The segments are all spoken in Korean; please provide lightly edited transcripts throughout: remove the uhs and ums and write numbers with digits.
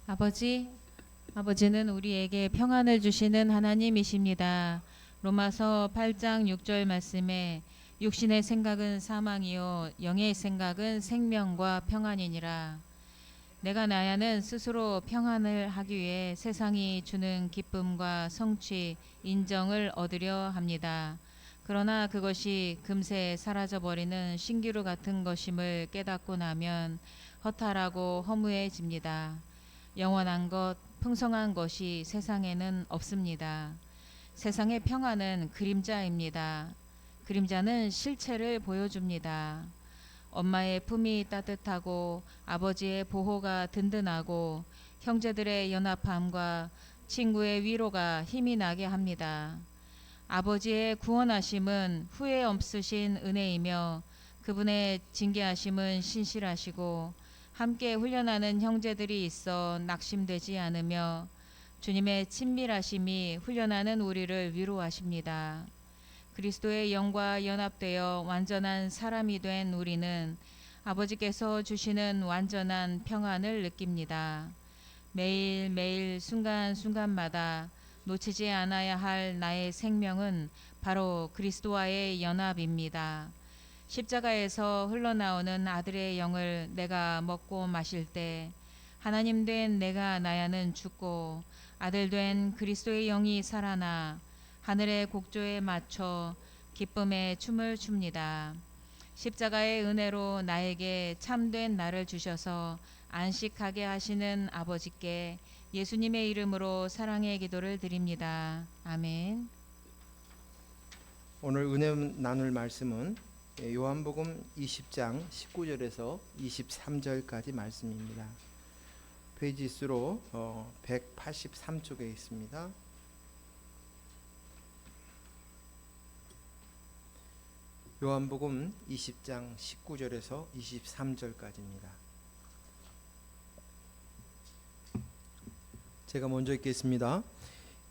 아버지는 우리에게 평안을 주시는 하나님이십니다. 로마서 8장 6절 말씀에 육신의 생각은 사망이요 영의 생각은 생명과 평안이니라. 내가 나야는 스스로 평안을 하기 위해 세상이 주는 기쁨과 성취, 인정을 얻으려 합니다. 그러나 그것이 금세 사라져버리는 신기루 같은 것임을 깨닫고 나면 허탈하고 허무해집니다. 영원한 것, 풍성한 것이 세상에는 없습니다. 세상의 평안은 그림자입니다. 그림자는 실체를 보여줍니다. 엄마의 품이 따뜻하고 아버지의 보호가 든든하고 형제들의 연합함과 친구의 위로가 힘이 나게 합니다. 아버지의 구원하심은 후회 없으신 은혜이며 그분의 징계하심은 신실하시고 함께 훈련하는 형제들이 있어 낙심되지 않으며 주님의 친밀하심이 훈련하는 우리를 위로하십니다. 그리스도의 영과 연합되어 완전한 사람이 된 우리는 아버지께서 주시는 완전한 평안을 느낍니다. 매일매일 순간순간마다 놓치지 않아야 할 나의 생명은 바로 그리스도와의 연합입니다. 십자가에서 흘러나오는 아들의 영을 내가 먹고 마실 때 하나님 된 내가 나야는 죽고 아들 된 그리스도의 영이 살아나 하늘의 곡조에 맞춰 기쁨의 춤을 춥니다. 십자가의 은혜로 나에게 참된 나를 주셔서 안식하게 하시는 아버지께 예수님의 이름으로 사랑의 기도를 드립니다. 아멘. 오늘 은혜 나눌 말씀은 요한복음 20장 19절에서 23절까지 말씀입니다. 페이지 수로 183쪽에 있습니다. 요한복음 20장 19절에서 23절까지입니다. 제가 먼저 읽겠습니다.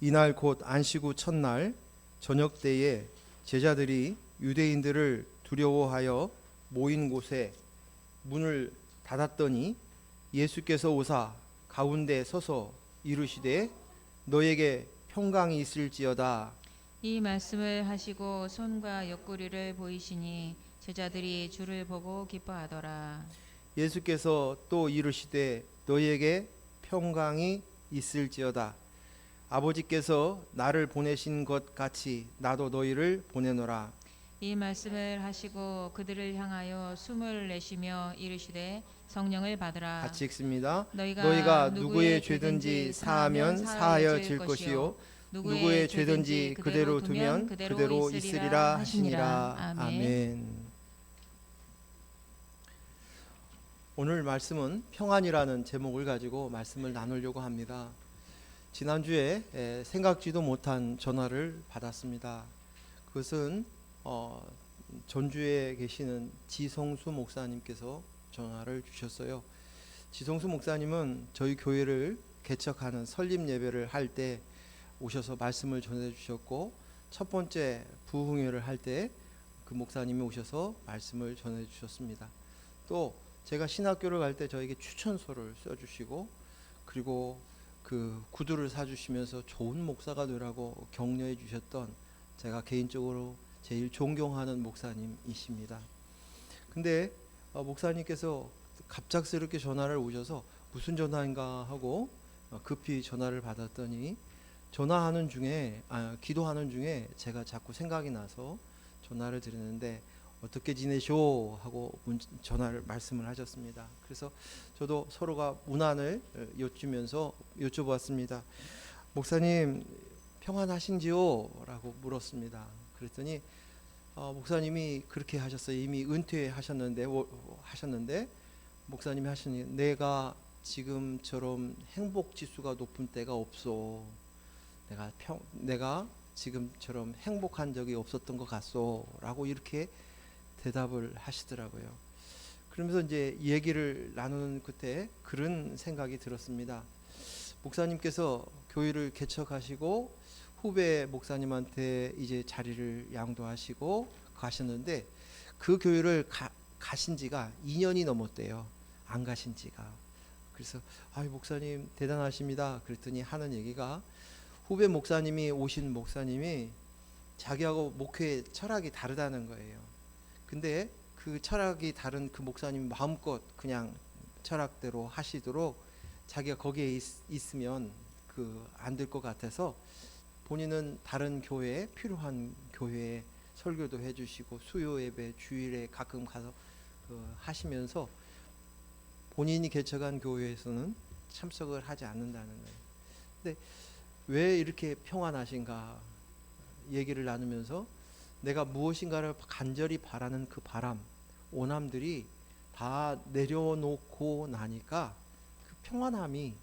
이날 곧 안식 후 첫날 저녁 때에 제자들이 유대인들을 두려워하여 모인 곳에 문을 닫았더니 예수께서 오사 가운데 서서 이르시되 너에게 평강이 있을지어다. 이 말씀을 하시고 손과 옆구리를 보이시니 제자들이 주를 보고 기뻐하더라. 예수께서 또 이르시되 너희에게 평강이 있을지어다. 아버지께서 나를 보내신 것 같이 나도 너희를 보내노라. 이 말씀을 하시고 그들을 향하여 숨을 내쉬며 이르시되 성령을 받으라. 같이 읽습니다. 너희가 누구의 죄든지 사하면 사하여질 것이요 누구의 죄든지 그대로 두면 그대로 있으리라 하시니라. 아멘. 오늘 말씀은 평안이라는 제목을 가지고 말씀을 나누려고 합니다. 지난주에 생각지도 못한 전화를 받았습니다. 그것은 전주에 계시는 지성수 목사님께서 전화를 주셨어요. 지성수 목사님은 저희 교회를 개척하는 설립 예배를 할 때 오셔서 말씀을 전해 주셨고, 첫 번째 부흥회를 할 때 그 목사님이 오셔서 말씀을 전해 주셨습니다. 또 제가 신학교를 갈 때 저에게 추천서를 써주시고, 그리고 그 구두를 사주시면서 좋은 목사가 되라고 격려해 주셨던, 제가 개인적으로 제일 존경하는 목사님이십니다. 근데 목사님께서 갑작스럽게 전화를 오셔서 무슨 전화인가 하고 급히 전화를 받았더니, 전화하는 중에 기도하는 중에 제가 자꾸 생각이 나서 전화를 드렸는데 어떻게 지내쇼 하고 전화를 말씀을 하셨습니다. 그래서 저도 서로가 문안을 여쭤보았습니다. 목사님 평안하신지요? 라고 물었습니다. 그랬더니 목사님이 그렇게 하셨어요. 이미 은퇴하셨는데 목사님이 하시니 내가 지금처럼 행복 지수가 높은 때가 없어. 내가 지금처럼 행복한 적이 없었던 것 같소. 라고 이렇게 대답을 하시더라고요. 그러면서 이제 얘기를 나누는 끝에 그런 생각이 들었습니다. 목사님께서 교회를 개척하시고 후배 목사님한테 이제 자리를 양도하시고 가셨는데, 그 교회를 가신 지가 2년이 넘었대요. 안 가신 지가. 그래서 목사님 대단하십니다. 그랬더니 하는 얘기가, 후배 목사님이 오신 목사님이 자기하고 목회 철학이 다르다는 거예요. 근데 그 철학이 다른 그 목사님이 마음껏 그냥 철학대로 하시도록 자기가 거기에 있으면 안 될 것 같아서 본인은 다른 교회에, 필요한 교회에 설교도 해주시고 수요 예배 주일에 가끔 가서 하시면서 본인이 개척한 교회에서는 참석을 하지 않는다는 거예요. 근데 왜 이렇게 평안하신가 얘기를 나누면서 내가 무엇인가를 간절히 바라는 그 바람, 원함들이 다 내려놓고 나니까 그 평안함이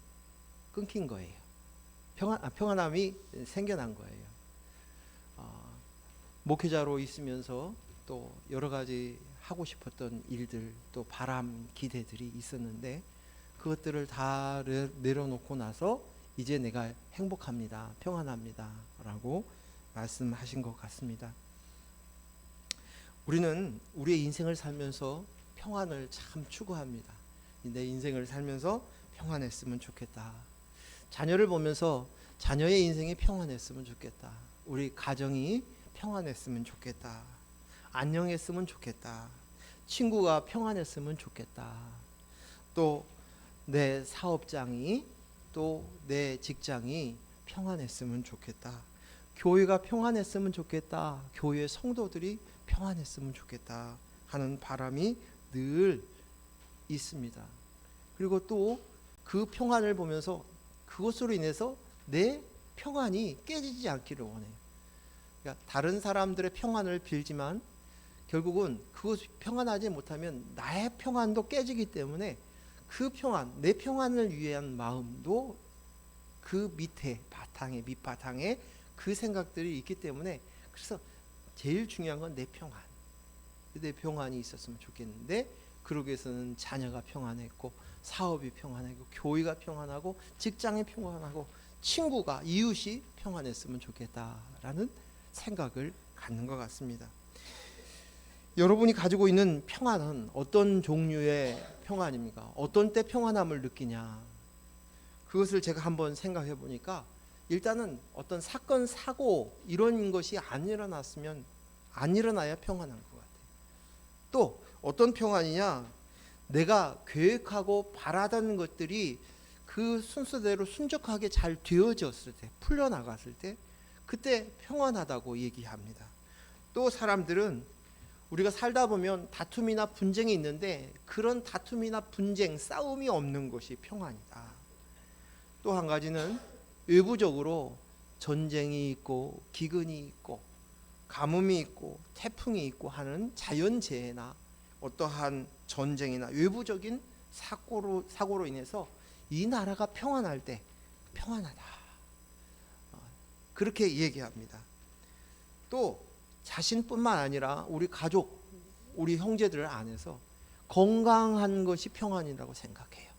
끊긴 거예요. 평안함이 생겨난 거예요. 목회자로 있으면서 또 여러 가지 하고 싶었던 일들, 또 바람, 기대들이 있었는데 그것들을 다 내려놓고 나서 이제 내가 행복합니다, 평안합니다 라고 말씀하신 것 같습니다. 우리는 우리의 인생을 살면서 평안을 참 추구합니다. 내 인생을 살면서 평안했으면 좋겠다. 자녀를 보면서 자녀의 인생이 평안했으면 좋겠다. 우리 가정이 평안했으면 좋겠다. 안녕했으면 좋겠다. 친구가 평안했으면 좋겠다. 또 내 사업장이, 또 내 직장이 평안했으면 좋겠다. 교회가 평안했으면 좋겠다. 교회 성도들이 평안했으면 좋겠다 하는 바람이 늘 있습니다. 그리고 또 그 평안을 보면서 그것으로 인해서 내 평안이 깨지지 않기를 원해요. 그러니까 다른 사람들의 평안을 빌지만 결국은 그것이 평안하지 못하면 나의 평안도 깨지기 때문에 그 평안, 내 평안을 위한 마음도 그 밑바탕에 그 생각들이 있기 때문에, 그래서 제일 중요한 건 내 평안. 내 평안이 있었으면 좋겠는데, 그러기 위해서는 자녀가 평안했고, 사업이 평안하고, 교회가 평안하고, 직장이 평안하고, 친구가, 이웃이 평안했으면 좋겠다라는 생각을 갖는 것 같습니다. 여러분이 가지고 있는 평안은 어떤 종류의 평안입니까? 어떤 때 평안함을 느끼냐? 그것을 제가 한번 생각해 보니까, 일단은 어떤 사건, 사고 이런 것이 안 일어나야 평안한 것 같아요. 또 어떤 평안이냐? 내가 계획하고 바라던 것들이 그 순서대로 순적하게 잘 되어졌을 때, 풀려나갔을 때, 그때 평안하다고 얘기합니다. 또 사람들은 우리가 살다 보면 다툼이나 분쟁이 있는데 그런 다툼이나 분쟁, 싸움이 없는 것이 평안이다. 또 한 가지는 외부적으로 전쟁이 있고 기근이 있고 가뭄이 있고 태풍이 있고 하는 자연재해나 어떠한 전쟁이나 외부적인 사고로 인해서 이 나라가 평안할 때 평안하다, 그렇게 얘기합니다. 또 자신뿐만 아니라 우리 가족, 우리 형제들 안에서 건강한 것이 평안이라고 생각해요.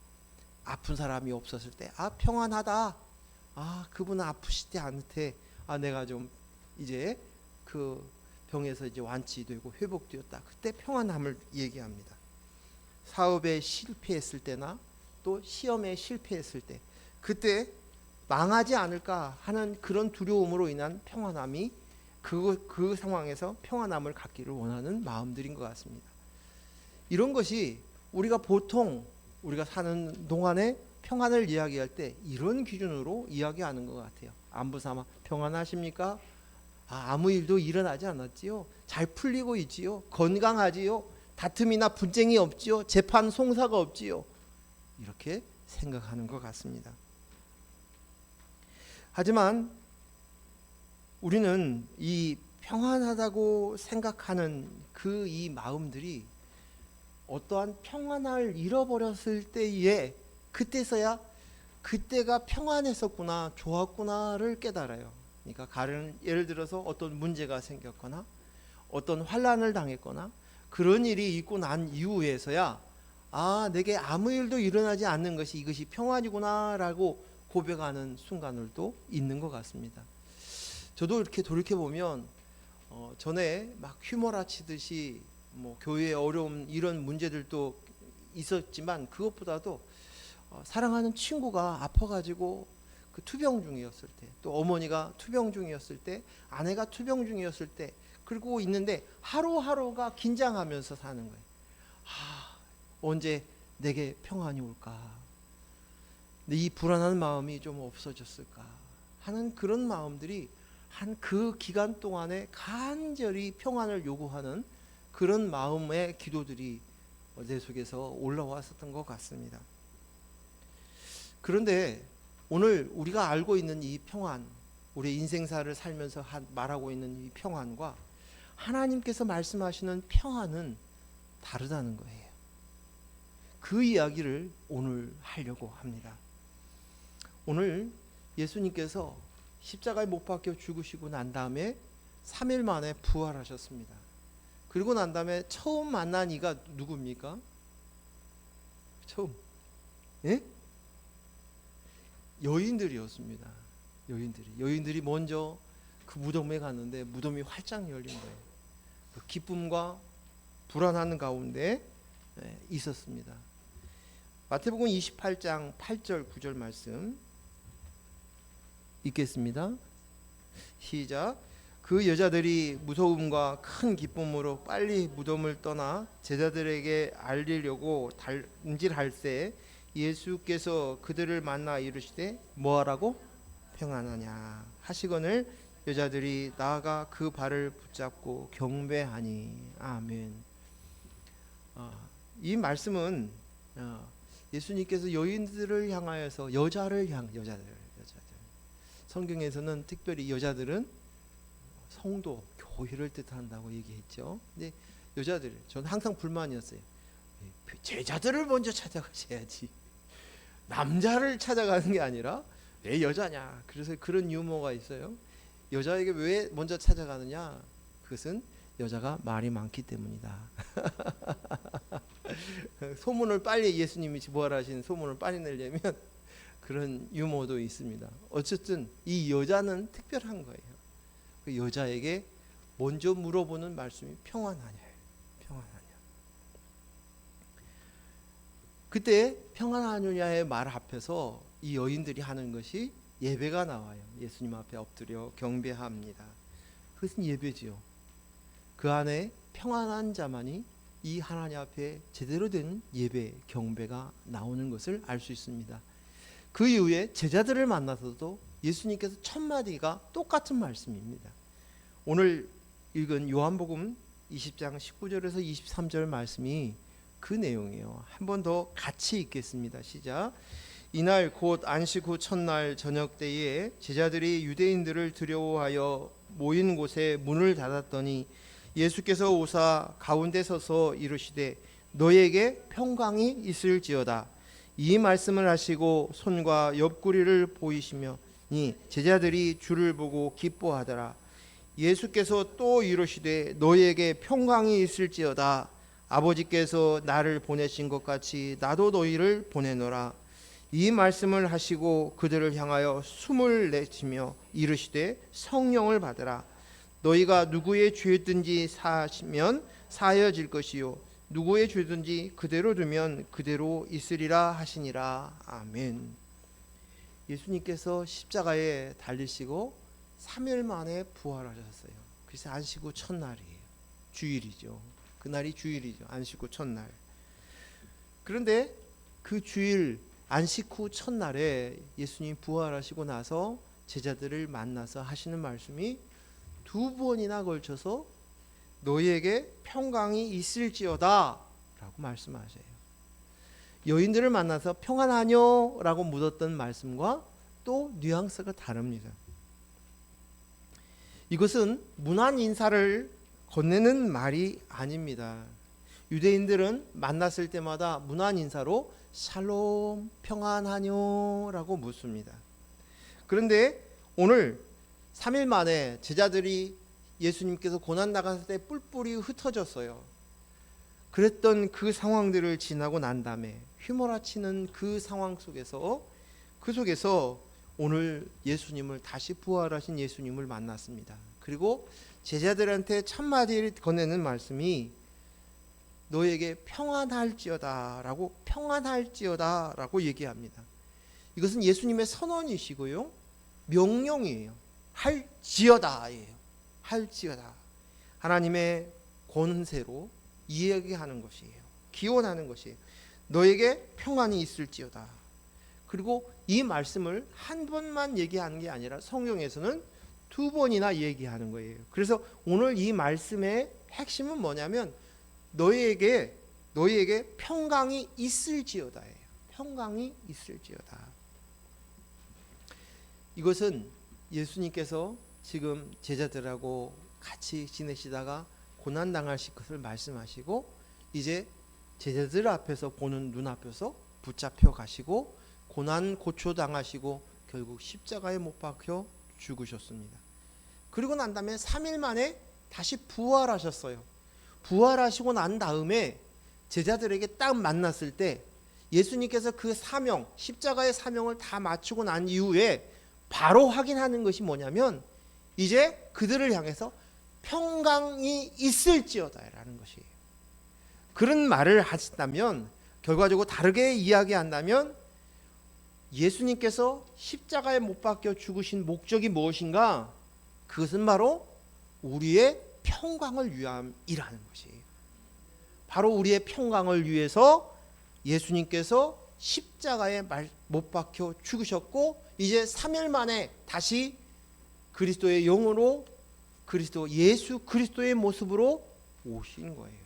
아픈 사람이 없었을 때 평안하다. 그분은 아프시지 않대. 내가 좀 이제 그 병에서 이제 완치되고 회복되었다. 그때 평안함을 얘기합니다. 사업에 실패했을 때나 또 시험에 실패했을 때, 그때 망하지 않을까 하는 그런 두려움으로 인한 평안함이 그 상황에서 평안함을 갖기를 원하는 마음들인 것 같습니다. 이런 것이 우리가 보통 우리가 사는 동안에 평안을 이야기할 때 이런 기준으로 이야기하는 것 같아요. 안부삼아 평안하십니까? 아무 일도 일어나지 않았지요. 잘 풀리고 있지요. 건강하지요. 다툼이나 분쟁이 없지요. 재판 송사가 없지요. 이렇게 생각하는 것 같습니다. 하지만 우리는 이 평안하다고 생각하는 이 마음들이 어떠한 평안을 잃어버렸을 때에 그때서야 그때가 평안했었구나, 좋았구나를 깨달아요. 그러니까 예를 들어서 어떤 문제가 생겼거나 어떤 환난을 당했거나 그런 일이 있고 난 이후에서야 내게 아무 일도 일어나지 않는 것이 이것이 평안이구나라고 고백하는 순간들도 있는 것 같습니다. 저도 이렇게 돌이켜보면 전에 막 휘몰아치듯이 교회의 어려움 이런 문제들도 있었지만 그것보다도 사랑하는 친구가 아파가지고 그 투병 중이었을 때, 또 어머니가 투병 중이었을 때, 아내가 투병 중이었을 때, 그리고 있는데 하루하루가 긴장하면서 사는 거예요. 언제 내게 평안이 올까? 이 불안한 마음이 좀 없어졌을까? 하는 그런 마음들이 한 그 기간 동안에 간절히 평안을 요구하는 그런 마음의 기도들이 내 속에서 올라왔었던 것 같습니다. 그런데 오늘 우리가 알고 있는 이 평안, 우리 인생사를 살면서 말하고 있는 이 평안과 하나님께서 말씀하시는 평안은 다르다는 거예요. 그 이야기를 오늘 하려고 합니다. 오늘 예수님께서 십자가에 못 박혀 죽으시고 난 다음에 3일 만에 부활하셨습니다. 그리고 난 다음에 처음 만난 이가 누굽니까? 처음, 예? 여인들이었습니다. 여인들이 먼저 그 무덤에 갔는데 무덤이 활짝 열린 거예요. 그 기쁨과 불안한 가운데 있었습니다. 마태복음 28장 8절 9절 말씀 읽겠습니다. 시작. 그 여자들이 무서움과 큰 기쁨으로 빨리 무덤을 떠나 제자들에게 알리려고 달음질할새 예수께서 그들을 만나 이르시되 뭐하라고? 평안하냐 하시거늘 여자들이 나아가 그 발을 붙잡고 경배하니. 아멘. 이 말씀은 예수님께서 여인들을 향하여서 여자들 성경에서는 특별히 여자들은 성도, 교회를 뜻한다고 얘기했죠. 근데 여자들, 저는 항상 불만이었어요. 제자들을 먼저 찾아가셔야지. 남자를 찾아가는 게 아니라 왜 여자냐. 그래서 그런 유머가 있어요. 여자에게 왜 먼저 찾아가느냐. 그것은 여자가 말이 많기 때문이다. 소문을 빨리, 예수님이 부활하신 소문을 빨리 내려면 그런 유머도 있습니다. 어쨌든 이 여자는 특별한 거예요. 그 여자에게 먼저 물어보는 말씀이 평안하냐. 그때 평안하느냐의 말 앞에서 이 여인들이 하는 것이 예배가 나와요. 예수님 앞에 엎드려 경배합니다. 그것은 예배지요. 그 안에 평안한 자만이 이 하나님 앞에 제대로 된 예배, 경배가 나오는 것을 알 수 있습니다. 그 이후에 제자들을 만나서도 예수님께서 첫 마디가 똑같은 말씀입니다. 오늘 읽은 요한복음 20장 19절에서 23절 말씀이 그 내용이에요. 한 번 더 같이 읽겠습니다. 시작. 이날 곧 안식 후 첫날 저녁 때에 제자들이 유대인들을 두려워하여 모인 곳에 문을 닫았더니 예수께서 오사 가운데 서서 이르시되 너에게 평강이 있을지어다. 이 말씀을 하시고 손과 옆구리를 보이시며니 제자들이 주를 보고 기뻐하더라. 예수께서 또 이르시되 너에게 평강이 있을지어다. 아버지께서 나를 보내신 것 같이 나도 너희를 보내노라. 이 말씀을 하시고 그들을 향하여 숨을 내쉬며 이르시되 성령을 받으라. 너희가 누구의 죄든지 사하시면 사하여질 것이요 누구의 죄든지 그대로 두면 그대로 있으리라 하시니라. 아멘. 예수님께서 십자가에 달리시고 3일 만에 부활하셨어요. 그래서 안식 후 첫날이에요. 주일이죠. 그날이 주일이죠. 안식 후 첫날. 그런데 그 주일 안식 후 첫날에 예수님 부활하시고 나서 제자들을 만나서 하시는 말씀이 2번이나 걸쳐서 너희에게 평강이 있을지어다 라고 말씀하세요. 여인들을 만나서 평안하뇨 라고 묻었던 말씀과 또 뉘앙스가 다릅니다. 이것은 문안 인사를 건네는 말이 아닙니다. 유대인들은 만났을 때마다 문안 인사로 샬롬 평안하뇨 라고 묻습니다. 그런데 오늘 3일 만에 제자들이 예수님께서 고난 당하실 때 뿔뿔이 흩어졌어요. 그랬던 그 상황들을 지나고 난 다음에 휘몰아치는 그 상황 속에서 오늘 예수님을 다시 부활하신 예수님을 만났습니다. 그리고 제자들한테 첫 마디를 건네는 말씀이 너에게 평안할지어다라고 평안할지어다라고 얘기합니다. 이것은 예수님의 선언이시고요. 명령이에요. 할지어다예요. 할지어다. 하나님의 권세로 이야기하는 것이에요. 기원하는 것이에요. 너에게 평안이 있을지어다. 그리고 이 말씀을 한 번만 얘기하는 게 아니라 성경에서는 두 번이나 얘기하는 거예요. 그래서 오늘 이 말씀의 핵심은 뭐냐면 너희에게 평강이 있을지어다예요. 평강이 있을지어다. 이것은 예수님께서 지금 제자들하고 같이 지내시다가 고난 당하실 것을 말씀하시고 이제 제자들 앞에서 보는 눈앞에서 붙잡혀 가시고 고난 고초 당하시고 결국 십자가에 못 박혀 죽으셨습니다. 그리고 난 다음에 3일 만에 다시 부활하셨어요. 부활하시고 난 다음에 제자들에게 딱 만났을 때 예수님께서 그 사명, 십자가의 사명을 다 마치고 난 이후에 바로 확인하는 것이 뭐냐면 이제 그들을 향해서 평강이 있을지어다라는 것이에요. 그런 말을 하신다면 결과적으로 다르게 이야기한다면 예수님께서 십자가에 못 박혀 죽으신 목적이 무엇인가? 그것은 바로 우리의 평강을 위함이라는 것이에요. 바로 우리의 평강을 위해서 예수님께서 십자가에 못 박혀 죽으셨고 이제 3일 만에 다시 그리스도의 영으로 예수 그리스도의 모습으로 오신 거예요.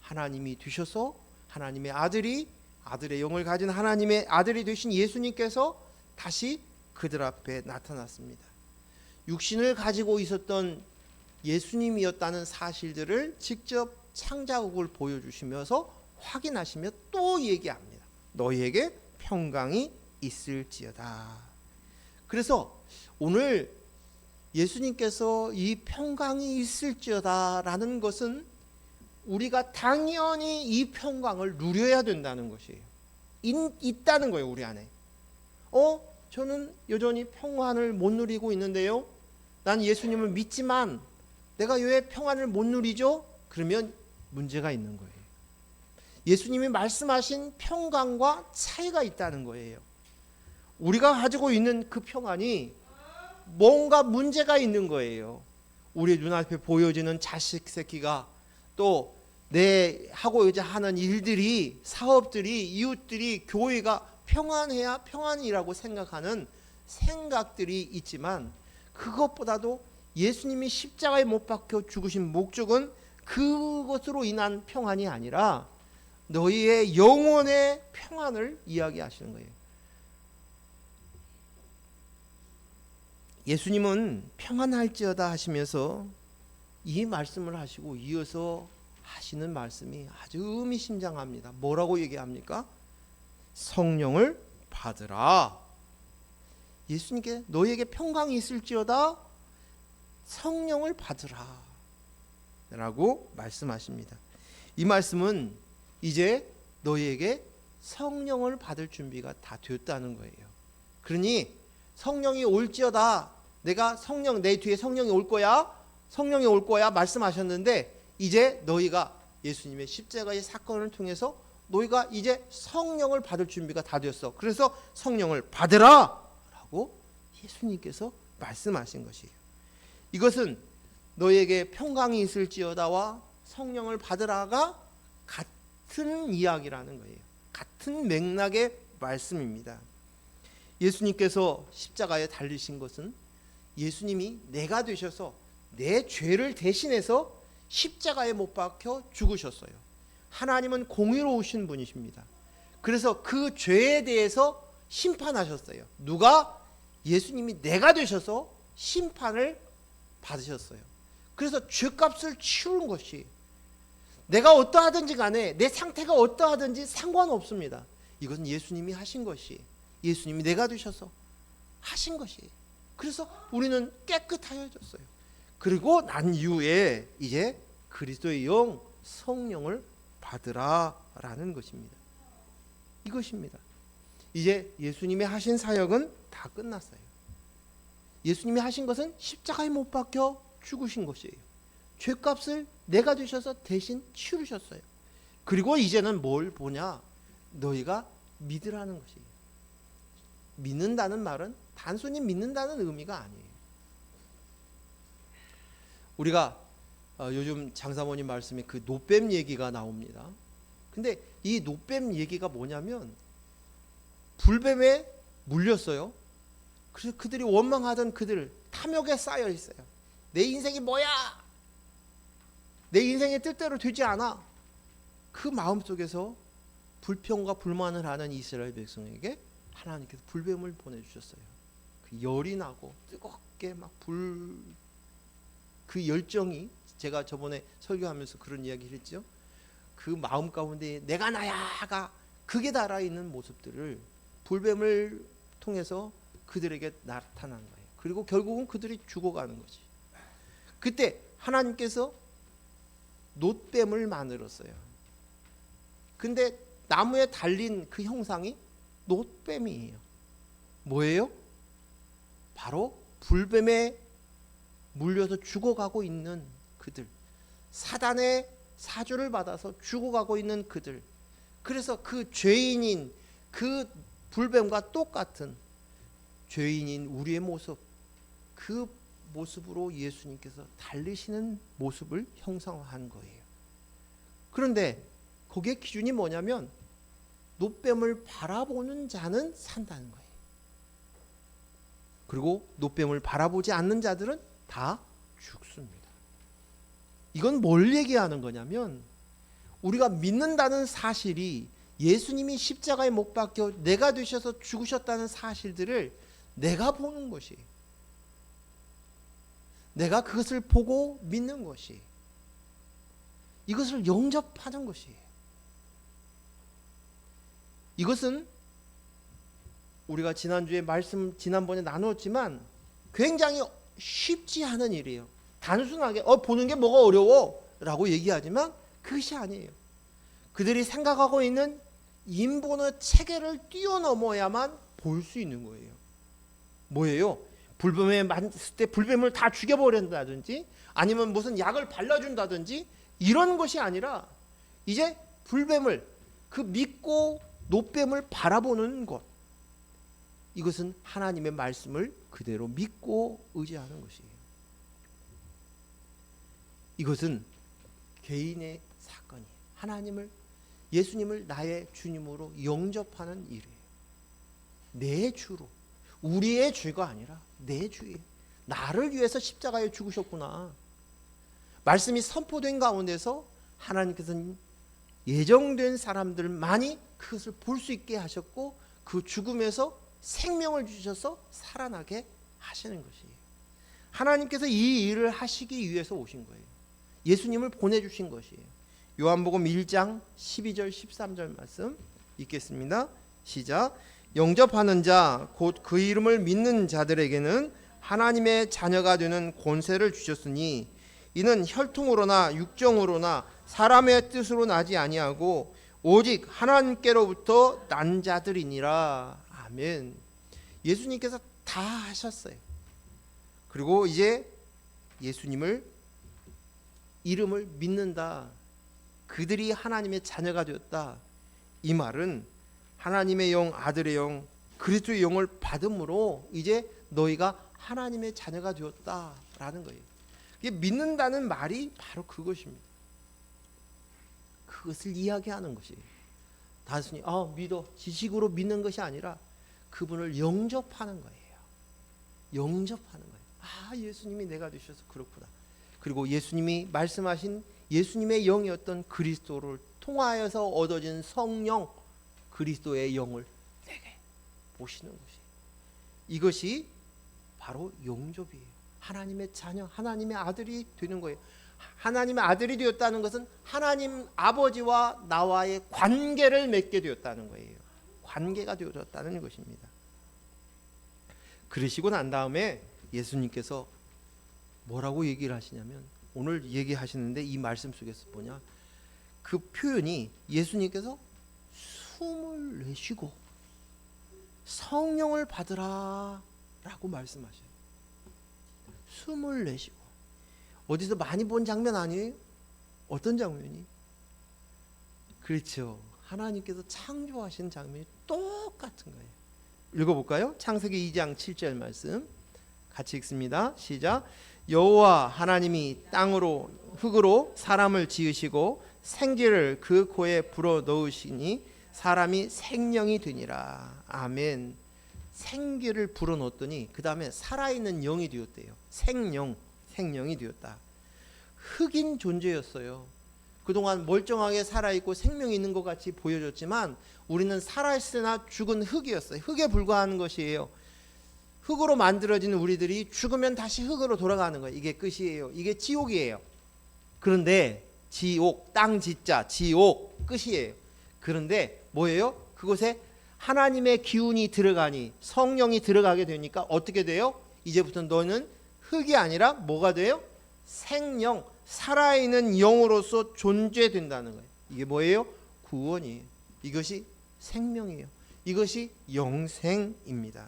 하나님이 되셔서 하나님의 아들의 영을 가진 하나님의 아들이 되신 예수님께서 다시 그들 앞에 나타났습니다. 육신을 가지고 있었던 예수님이었다는 사실들을 직접 창자국을 보여주시면서 확인하시며 또 얘기합니다. 너희에게 평강이 있을지어다. 그래서 오늘 예수님께서 이 평강이 있을지어다라는 것은 우리가 당연히 이 평강을 누려야 된다는 것이에요. 있다는 거예요, 우리 안에. 저는 여전히 평안을 못 누리고 있는데요. 난 예수님을 믿지만 내가 왜 평안을 못 누리죠? 그러면 문제가 있는 거예요. 예수님이 말씀하신 평강과 차이가 있다는 거예요. 우리가 가지고 있는 그 평안이 뭔가 문제가 있는 거예요. 우리 눈앞에 보여지는 자식 새끼가 또 내 하고자 하는 일들이 사업들이 이웃들이 교회가 평안해야 평안이라고 생각하는 생각들이 있지만 그것보다도 예수님이 십자가에 못 박혀 죽으신 목적은 그것으로 인한 평안이 아니라 너희의 영혼의 평안을 이야기하시는 거예요. 예수님은 평안할지어다 하시면서 이 말씀을 하시고 이어서 하시는 말씀이 아주 의미심장합니다. 뭐라고 얘기합니까? 성령을 받으라. 예수님께 너희에게 평강이 있을지어다 성령을 받으라 라고 말씀하십니다. 이 말씀은 이제 너희에게 성령을 받을 준비가 다 되었다는 거예요. 그러니 성령이 올지어다 내가 내 뒤에 성령이 올 거야 말씀하셨는데 이제 너희가 예수님의 십자가의 사건을 통해서 너희가 이제 성령을 받을 준비가 다 되었어. 그래서 성령을 받으라 라고 예수님께서 말씀하신 것이에요. 이것은 너희에게 평강이 있을지어다와 성령을 받으라가 같은 이야기라는 거예요. 같은 맥락의 말씀입니다. 예수님께서 십자가에 달리신 것은 예수님이 내가 되셔서 내 죄를 대신해서 십자가에 못 박혀 죽으셨어요. 하나님은 공의로우신 분이십니다. 그래서 그 죄에 대해서 심판하셨어요. 누가? 예수님이 내가 되셔서 심판을 받으셨어요. 그래서 죄값을 치른 것이 내가 어떠하든지 간에 내 상태가 어떠하든지 상관없습니다. 이것은 예수님이 하신 것이 예수님이 내가 되셔서 하신 것이 그래서 우리는 깨끗하여졌어요. 그리고 난 이후에 이제 그리스도의 영 성령을 받으라라는 것입니다. 이것입니다. 이제 예수님이 하신 사역은 다 끝났어요. 예수님이 하신 것은 십자가에 못 박혀 죽으신 것이에요. 죄값을 내가 되셔서 대신 치르셨어요. 그리고 이제는 뭘 보냐? 너희가 믿으라는 것이에요. 믿는다는 말은 단순히 믿는다는 의미가 아니에요. 우리가 요즘 장사모님 말씀에 그 노뱀 얘기가 나옵니다. 근데 이 노뱀 얘기가 뭐냐면 불뱀에 물렸어요. 그래서 그들이 원망하던 그들 탐욕에 쌓여 있어요. 내 인생이 뭐야? 내 인생의 뜻대로 되지 않아. 그 마음속에서 불평과 불만을 하는 이스라엘 백성에게 하나님께서 불뱀을 보내주셨어요. 그 열이 나고 뜨겁게 막 그 열정이, 제가 저번에 설교하면서 그런 이야기를 했죠. 그 마음 가운데 내가 나야가 극에 달아 있는 모습들을 불뱀을 통해서 그들에게 나타난 거예요. 그리고 결국은 그들이 죽어가는 거지. 그때 하나님께서 놋뱀을 만들었어요. 근데 나무에 달린 그 형상이 놋뱀이에요. 뭐예요? 바로 불뱀에 물려서 죽어가고 있는 그들, 사단의 사주를 받아서 죽어가고 있는 그들. 그래서 그 죄인인 그 불뱀과 똑같은 죄인인 우리의 모습, 그 모습으로 예수님께서 달리시는 모습을 형상화한 거예요. 그런데 거기에 기준이 뭐냐면 놋뱀을 바라보는 자는 산다는 거예요. 그리고 놋뱀을 바라보지 않는 자들은 다 죽습니다. 이건 뭘 얘기하는 거냐면 우리가 믿는다는 사실이 예수님이 십자가에 못 박혀 내가 되셔서 죽으셨다는 사실들을 내가 보는 것이, 내가 그것을 보고 믿는 것이, 이것을 영접하는 것이에요. 이것은 우리가 지난주에 지난번에 나누었지만 굉장히 쉽지 않은 일이에요. 단순하게 보는 게 뭐가 어려워 라고 얘기하지만 그것이 아니에요. 그들이 생각하고 있는 인본의 체계를 뛰어넘어야만 볼 수 있는 거예요. 뭐예요? 불뱀에 맞을 때 불뱀을 다 죽여버린다든지 아니면 무슨 약을 발라준다든지 이런 것이 아니라 이제 불뱀을, 그 믿고 놋뱀을 바라보는 것, 이것은 하나님의 말씀을 그대로 믿고 의지하는 것이에요. 이것은 개인의 사건이에요. 하나님을, 예수님을 나의 주님으로 영접하는 일이에요. 내 주로, 우리의 죄가 아니라 내 주예요. 나를 위해서 십자가에 죽으셨구나. 말씀이 선포된 가운데서 하나님께서는 예정된 사람들만이 그것을 볼 수 있게 하셨고 그 죽음에서 생명을 주셔서 살아나게 하시는 것이에요. 하나님께서 이 일을 하시기 위해서 오신 거예요. 예수님을 보내주신 것이에요. 요한복음 1장 12절 13절 말씀 읽겠습니다. 시작. 영접하는 자 곧 그 이름을 믿는 자들에게는 하나님의 자녀가 되는 권세를 주셨으니 이는 혈통으로나 육정으로나 사람의 뜻으로 나지 아니하고 오직 하나님께로부터 난 자들이니라. 아멘. 예수님께서 다 하셨어요. 그리고 이제 예수님을 이름을 믿는다, 그들이 하나님의 자녀가 되었다, 이 말은 하나님의 영, 아들의 영, 그리스도의 영을 받음으로 이제 너희가 하나님의 자녀가 되었다라는 거예요. 이게 믿는다는 말이 바로 그것입니다. 그것을 이야기하는 것이에요. 단순히 믿어, 지식으로 믿는 것이 아니라 그분을 영접하는 거예요. 영접하는 거예요. 예수님이 내가 되셔서 그렇구나. 그리고 예수님이 말씀하신 예수님의 영이었던 그리스도를 통하여서 얻어진 성령, 그리스도의 영을 내게 보시는 것이, 이것이 바로 영접이에요. 하나님의 자녀, 하나님의 아들이 되는 거예요. 하나님의 아들이 되었다는 것은 하나님 아버지와 나와의 관계를 맺게 되었다는 거예요. 관계가 되어졌다는 것입니다. 그러시고 난 다음에 예수님께서 뭐라고 얘기를 하시냐면, 오늘 얘기하시는데 이 말씀 속에서 뭐냐, 그 표현이 예수님께서 숨을 내쉬고 성령을 받으라 라고 말씀하셔요. 숨을 내쉬고. 어디서 많이 본 장면 아니에요? 어떤 장면이? 그렇죠. 하나님께서 창조하신 장면이 똑같은 거예요. 읽어볼까요? 창세기 2장 7절 말씀 같이 읽습니다. 시작. 여호와 하나님이 땅으로 흙으로 사람을 지으시고 생기를 그 코에 불어 넣으시니 사람이 생명이 되니라. 아멘. 생기를 불어 넣었더니 그 다음에 살아있는 영이 되었대요. 생명이 되었다. 흙인 존재였어요. 그동안 멀쩡하게 살아있고 생명이 있는 것 같이 보여줬지만 우리는 살아있으나 죽은 흙이었어요. 흙에 불과한 것이에요. 흙으로 만들어진 우리들이 죽으면 다시 흙으로 돌아가는 거예요. 이게 끝이에요. 이게 지옥이에요. 그런데 지옥, 땅 지자, 지옥 끝이에요. 그런데 뭐예요? 그곳에 하나님의 기운이 들어가니 성령이 들어가게 되니까 어떻게 돼요? 이제부터 너는 흙이 아니라 뭐가 돼요? 생명, 살아있는 영으로서 존재된다는 거예요. 이게 뭐예요? 구원이에요. 이것이 생명이에요. 이것이 영생입니다.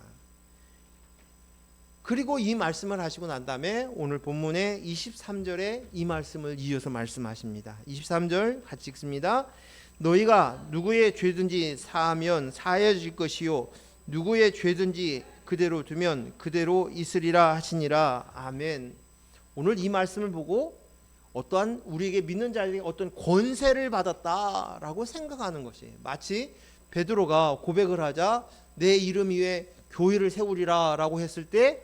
그리고 이 말씀을 하시고 난 다음에 오늘 본문의 23절에 이 말씀을 이어서 말씀하십니다. 23절 같이 읽습니다. 너희가 누구의 죄든지 사하면 사해질 것이요 누구의 죄든지 그대로 두면 그대로 있으리라 하시니라. 아멘. 오늘 이 말씀을 보고 어떠한 우리에게 믿는 자에게 어떤 권세를 받았다라고 생각하는 것이에요. 마치 베드로가 고백을 하자 내 이름 위에 교회를 세우리라 라고 했을 때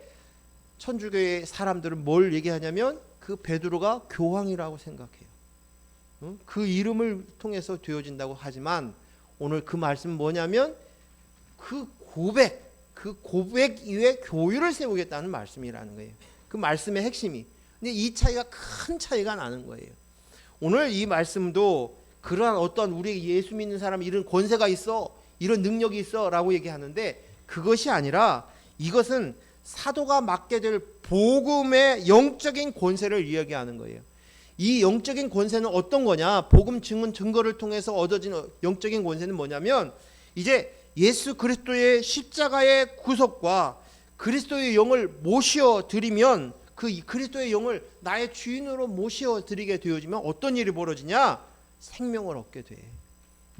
천주교의 사람들은 뭘 얘기하냐면 그 베드로가 교황이라고 생각해요. 그 이름을 통해서 되어진다고 하지만 오늘 그 말씀은 뭐냐면 그 고백 이후에 교회를 세우겠다는 말씀이라는 거예요. 그 말씀의 핵심이. 근데 이 차이가 큰 차이가 나는 거예요. 오늘 이 말씀도 그러한 어떤 우리 예수 믿는 사람이 이런 권세가 있어, 이런 능력이 있어 라고 얘기하는데 그것이 아니라 이것은 사도가 맡게 될 복음의 영적인 권세를 이야기하는 거예요. 이 영적인 권세는 어떤 거냐? 복음 증언 증거를 통해서 얻어진 영적인 권세는 뭐냐면 이제 예수 그리스도의 십자가의 구속과 그리스도의 영을 모셔 드리면 그 그리스도의 영을 나의 주인으로 모셔 드리게 되어지면 어떤 일이 벌어지냐? 생명을 얻게 돼.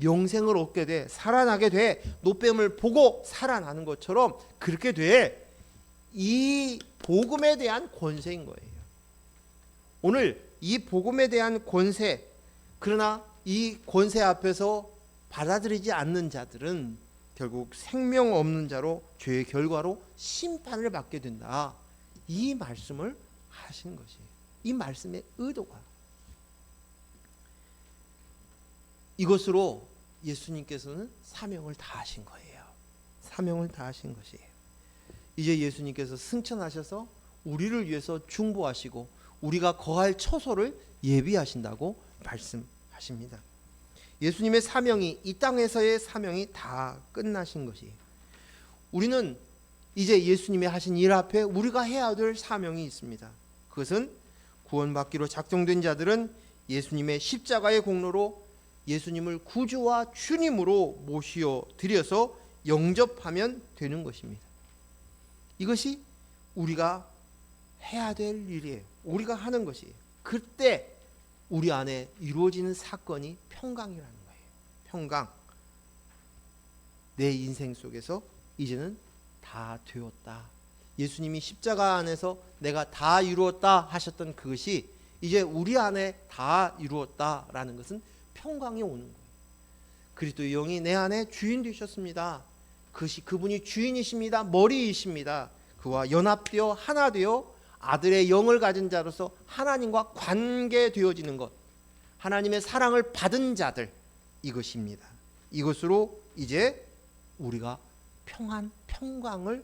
영생을 얻게 돼. 살아나게 돼. 노뱀을 보고 살아나는 것처럼 그렇게 돼. 이 복음에 대한 권세인 거예요. 오늘 이 복음에 대한 권세, 그러나 이 권세 앞에서 받아들이지 않는 자들은 결국 생명 없는 자로 죄의 결과로 심판을 받게 된다. 이 말씀을 하신 것이에요. 이 말씀의 의도가. 이것으로 예수님께서는 사명을 다하신 거예요. 사명을 다하신 것이에요. 이제 예수님께서 승천하셔서 우리를 위해서 중보하시고 우리가 거할 처소를 예비하신다고 말씀하십니다. 예수님의 사명이 이 땅에서의 사명이 다 끝나신 것이에요. 우리는 이제 예수님이 하신 일 앞에 우리가 해야 될 사명이 있습니다. 그것은 구원받기로 작정된 자들은 예수님의 십자가의 공로로 예수님을 구주와 주님으로 모시어 드려서 영접하면 되는 것입니다. 이것이 우리가 해야 될 일이에요. 우리가 하는 것이에요. 그때 우리 안에 이루어지는 사건이 평강이라는 거예요. 평강. 내 인생 속에서 이제는 다 되었다. 예수님이 십자가 안에서 내가 다 이루었다 하셨던 그것이 이제 우리 안에 다 이루었다라는 것은 평강이 오는 거예요. 그리스도의 영이 내 안에 주인 되셨습니다. 그분이 주인이십니다. 머리이십니다. 그와 연합되어 하나 되어 아들의 영을 가진 자로서 하나님과 관계되어지는 것, 하나님의 사랑을 받은 자들, 이것입니다. 이것으로 이제 우리가 평강을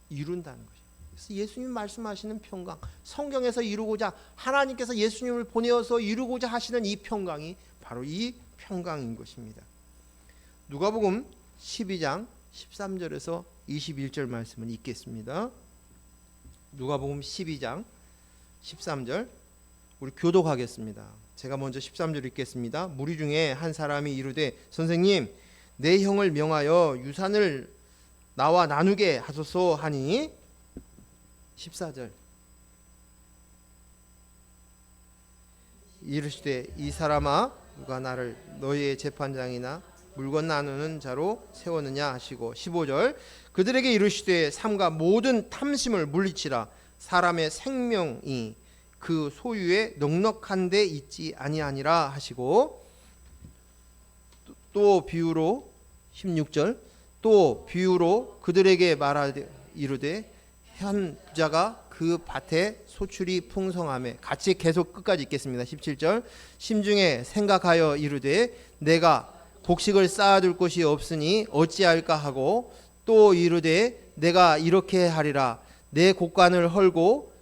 이룬다는 것이죠. 그래서 예수님 말씀하시는 평강, 성경에서 이루고자 하나님께서 예수님을 보내어서 이루고자 하시는 이 평강이 바로 이 평강인 것입니다. 누가복음 12장 13절에서 21절 말씀을 읽겠습니다. 누가복음 12장 13절 우리 교독하겠습니다. 제가 먼저 13절 읽겠습니다. 무리 중에 한 사람이 이르되 선생님 내 형을 명하여 유산을 나와 나누게 하소서 하니 14절 이르시되 이 사람아 누가 나를 너희의 재판장이나 물건 나누는 자로 세웠느냐 하시고 15절 그들에게 이르시되 삼가 모든 탐심을 물리치라. 사람의 생명이 그 소유에 넉넉한 데 있지 아니하니라 하시고 또 비유로 16절 또 비유로 그들에게 말하되 이르되 한 부자가 그 밭에 소출이 풍성함에 같이 계속 끝까지 읽겠습니다. 17절 심중에 생각하여 이르되 내가 곡식을 쌓아둘 곳이 없으니 어찌할까 하고 또 이르되 내가 이렇게 하리라. 내 곡간을 헐고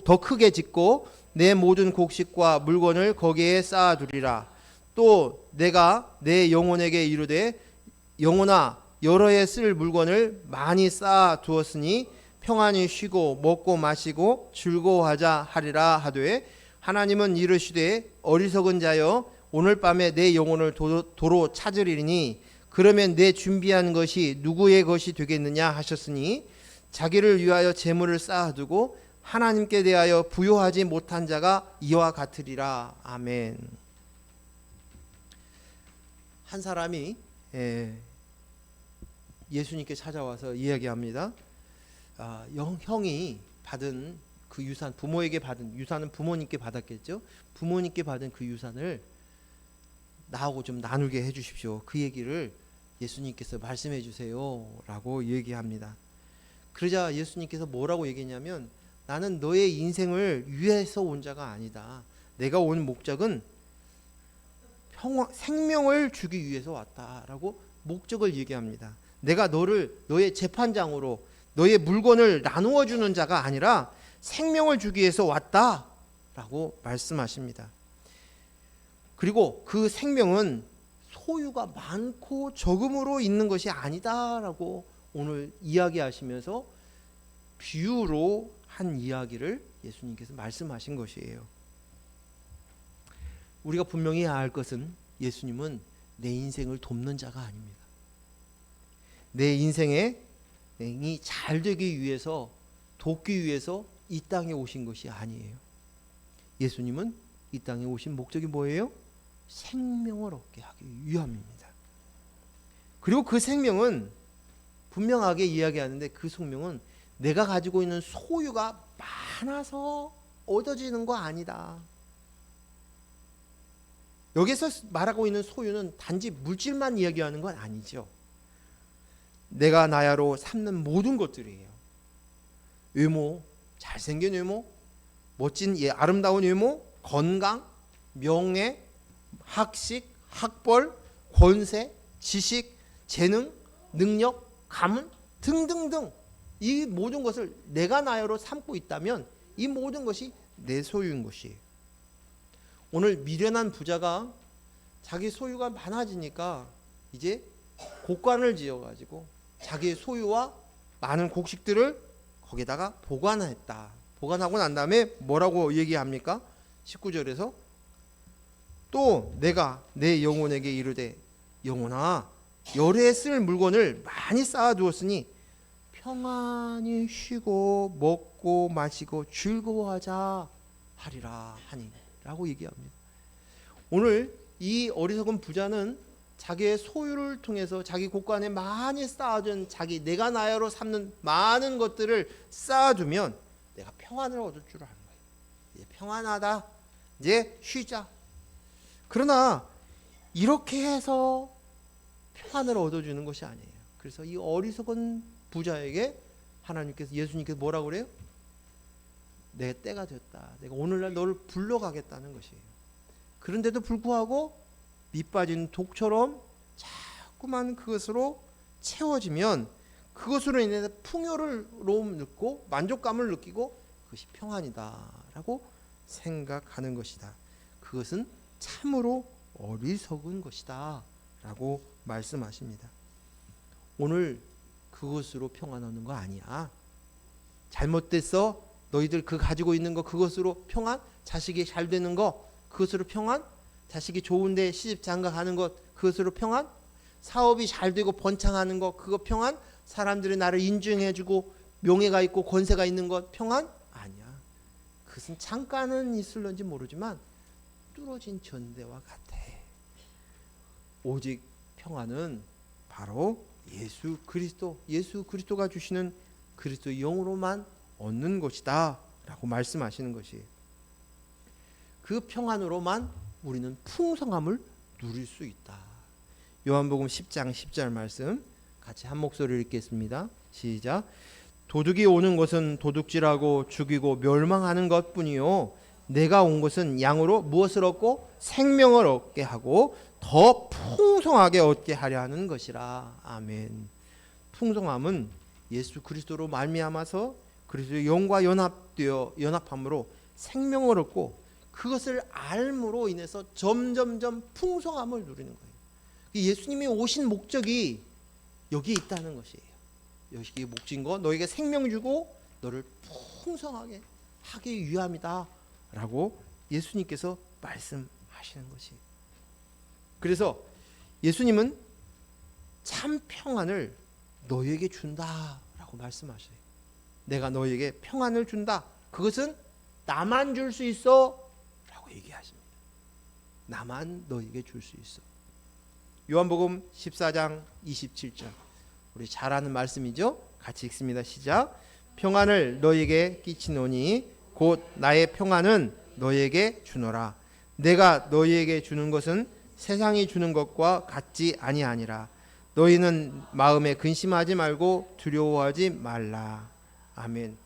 더 크게 짓고 내 모든 곡식과 물건을 거기에 쌓아두리라. 또 내가 내 영혼에게 이르되 영혼아 여러 해 쓸 물건을 많이 쌓아두었으니 평안히 쉬고 먹고 마시고 즐거워하자 하리라 하되 하나님은 이르시되 어리석은 자여 오늘 밤에 내 영혼을 도로 찾으리니 그러면 내 준비한 것이 누구의 것이 되겠느냐 하셨으니 자기를 위하여 재물을 쌓아두고 하나님께 대하여 부요하지 못한 자가 이와 같으리라. 아멘. 한 사람이 예수님께 찾아와서 이야기합니다. 형이 받은 그 유산, 부모에게 받은 유산은 부모님께 받았겠죠. 부모님께 받은 그 유산을 나하고 좀 나누게 해주십시오. 그 얘기를 예수님께서 말씀해 주세요 라고 얘기합니다. 그러자 예수님께서 뭐라고 얘기했냐면 나는 너의 인생을 위해서 온 자가 아니다. 내가 온 목적은 생명을 주기 위해서 왔다라고 목적을 얘기합니다. 내가 너의 재판장으로 너의 물건을 나누어 주는 자가 아니라 생명을 주기 위해서 왔다라고 말씀하십니다. 그리고 그 생명은 소유가 많고 적음으로 있는 것이 아니다라고 오늘 이야기하시면서 비유로 한 이야기를 예수님께서 말씀하신 것이에요. 우리가 분명히 해야 할 것은 예수님은 내 인생을 돕는 자가 아닙니다. 내 인생이 잘 되기 위해서 돕기 위해서 이 땅에 오신 것이 아니에요. 예수님은 이 땅에 오신 목적이 뭐예요? 생명을 얻게 하기 위함입니다. 그리고 그 생명은 분명하게 이야기하는데 그 생명은 내가 가지고 있는 소유가 많아서 얻어지는 거 아니다. 여기서 말하고 있는 소유는 단지 물질만 이야기하는 건 아니죠. 내가 나야로 삼는 모든 것들이에요. 외모, 잘생긴 외모, 멋진 아름다운 외모, 건강, 명예, 학식, 학벌, 권세, 지식, 재능, 능력, 가문 등등등 이 모든 것을 내가 나야로 삼고 있다면 이 모든 것이 내 소유인 것이에요. 오늘 미련한 부자가 자기 소유가 많아지니까 이제 곡간을 지어가지고 자기의 소유와 많은 곡식들을 거기다가 보관했다. 보관하고 난 다음에 뭐라고 얘기합니까? 19절에서 또 내가 내 영혼에게 이르되 영혼아 열에 쓸 물건을 많이 쌓아두었으니 평안히 쉬고 먹고 마시고 즐거워하자 하리라 하니 라고 얘기합니다. 오늘 이 어리석은 부자는 자기의 소유를 통해서 자기 곡간에 많이 쌓아둔 내가 나야로 삼는 많은 것들을 쌓아두면 내가 평안을 얻을 줄 아는 거예요. 이제 평안하다. 이제 쉬자. 그러나 이렇게 해서 평안을 얻어주는 것이 아니에요. 그래서 이 어리석은 부자에게 예수님께서 뭐라고 그래요? 내 때가 됐다. 내가 오늘날 너를 불러가겠다는 것이에요. 그런데도 불구하고 밑빠진 독처럼 자꾸만 그것으로 채워지면 그것으로 인해서 풍요로움 느끼고 만족감을 느끼고 그것이 평안이다라고 생각하는 것이다. 그것은 참으로 어리석은 것이다 라고 말씀하십니다. 오늘 그것으로 평안 얻는 거 아니야. 잘못됐어. 너희들 가지고 있는 거 그것으로 평안? 자식이 잘 되는 거 그것으로 평안? 자식이 좋은데 시집 장가 가는 것 그것으로 평안? 사업이 잘 되고 번창하는 것 그거 평안? 사람들이 나를 인정해주고 명예가 있고 권세가 있는 것 평안? 아니야. 그것은 잠깐은 있을런지 모르지만 뚫어진 전대와 같아. 오직 평안은 바로 예수 그리스도가 주시는 그리스도 영으로만 얻는 것이다 라고 말씀하시는 것이에요. 그 평안으로만 우리는 풍성함을 누릴 수 있다. 요한복음 10장 10절 말씀 같이 한 목소리로 읽겠습니다. 시작. 도둑이 오는 것은 도둑질하고 죽이고 멸망하는 것뿐이요 내가 온 것은 양으로 무엇을 얻고 생명을 얻게 하고 더 풍성하게 얻게 하려 하는 것이라. 아멘. 풍성함은 예수 그리스도로 말미암아서 그리스도의 영과 연합함으로 생명을 얻고 그것을 알므로 인해서 점점점 풍성함을 누리는 거예요. 예수님이 오신 목적이 여기에 있다는 것이에요. 여기에 목적인 거 너에게 생명 주고 너를 풍성하게 하기 위함이다 라고 예수님께서 말씀하시는 것이에요. 그래서 예수님은 참 평안을 너에게 준다 라고 말씀하셔요. 내가 너에게 평안을 준다. 그것은 나만 줄 수 있어 라고 얘기하십니다. 나만 너에게 줄 수 있어. 요한복음 14장 27절 우리 잘 아는 말씀이죠. 같이 읽습니다. 시작. 평안을 너에게 끼치노니 곧 나의 평안은 너에게 주노라. 내가 너희에게 주는 것은 세상이 주는 것과 같지 아니하니라. 너희는 마음에 근심하지 말고 두려워하지 말라. 아멘.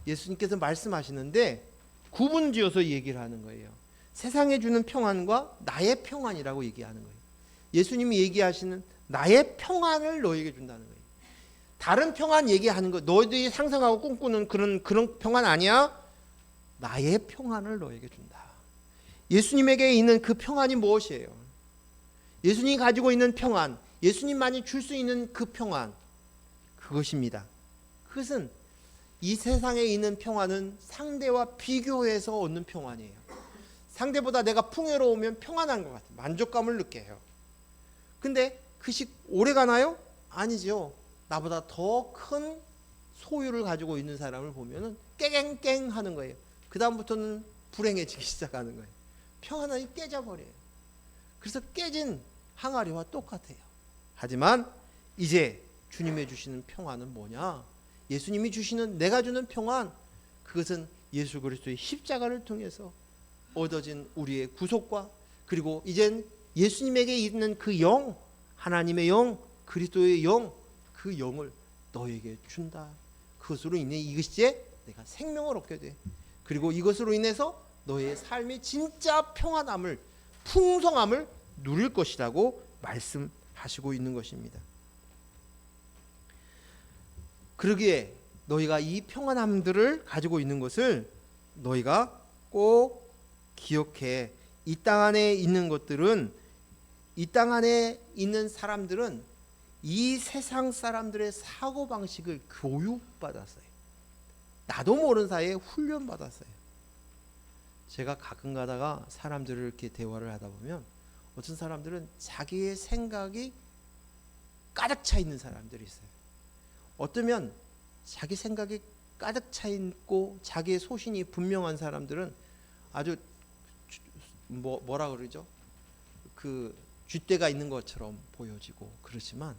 예수님께서 말씀하시는데 구분지어서 얘기를 하는 거예요. 세상에 주는 평안과 나의 평안이라고 얘기하는 거예요. 예수님이 얘기하시는 나의 평안을 너에게 준다는 거예요. 다른 평안 얘기하는 거 너희들이 상상하고 꿈꾸는 그런 평안 아니야. 나의 평안을 너에게 준다. 예수님에게 있는 그 평안이 무엇이에요? 예수님이 가지고 있는 평안, 예수님만이 줄 수 있는 그 평안, 그것입니다. 그것은 이 세상에 있는 평안은 상대와 비교해서 얻는 평안이에요. 상대보다 내가 풍요로우면 평안한 것 같아요. 만족감을 느껴요. 근데 그것이 오래 가나요? 아니죠. 나보다 더 큰 소유를 가지고 있는 사람을 보면은 깨갱깽 하는 거예요. 그 다음부터는 불행해지기 시작하는 거예요. 평안이 깨져버려요. 그래서 깨진 항아리와 똑같아요. 하지만 이제 주님이 주시는 평안은 뭐냐? 예수님이 주시는 내가 주는 평안, 그것은 예수 그리스도의 십자가를 통해서 얻어진 우리의 구속과 그리고 이젠 예수님에게 있는 그 영, 하나님의 영, 그리스도의 영, 그 영을 너에게 준다. 그것으로 인해 이것이 내가 생명을 얻게 돼. 그리고 이것으로 인해서 너의 삶이 진짜 평안함을, 풍성함을 누릴 것이라고 말씀하시고 있는 것입니다. 그러기에 너희가 이 평안함들을 가지고 있는 것을 너희가 꼭 기억해. 이 땅 안에 있는 것들은, 이 땅 안에 있는 사람들은 이 세상 사람들의 사고방식을 교육받았어요. 나도 모르는 사이에 훈련받았어요. 제가 가끔 가다가 사람들을 이렇게 대화를 하다 보면 어떤 사람들은 자기의 생각이 가득 차 있는 사람들이 있어요. 어쩌면 자기 생각이 가득 차 있고 자기의 소신이 분명한 사람들은 아주 뭐라 그러죠? 그 쥐떼가 있는 것처럼 보여지고 그렇지만,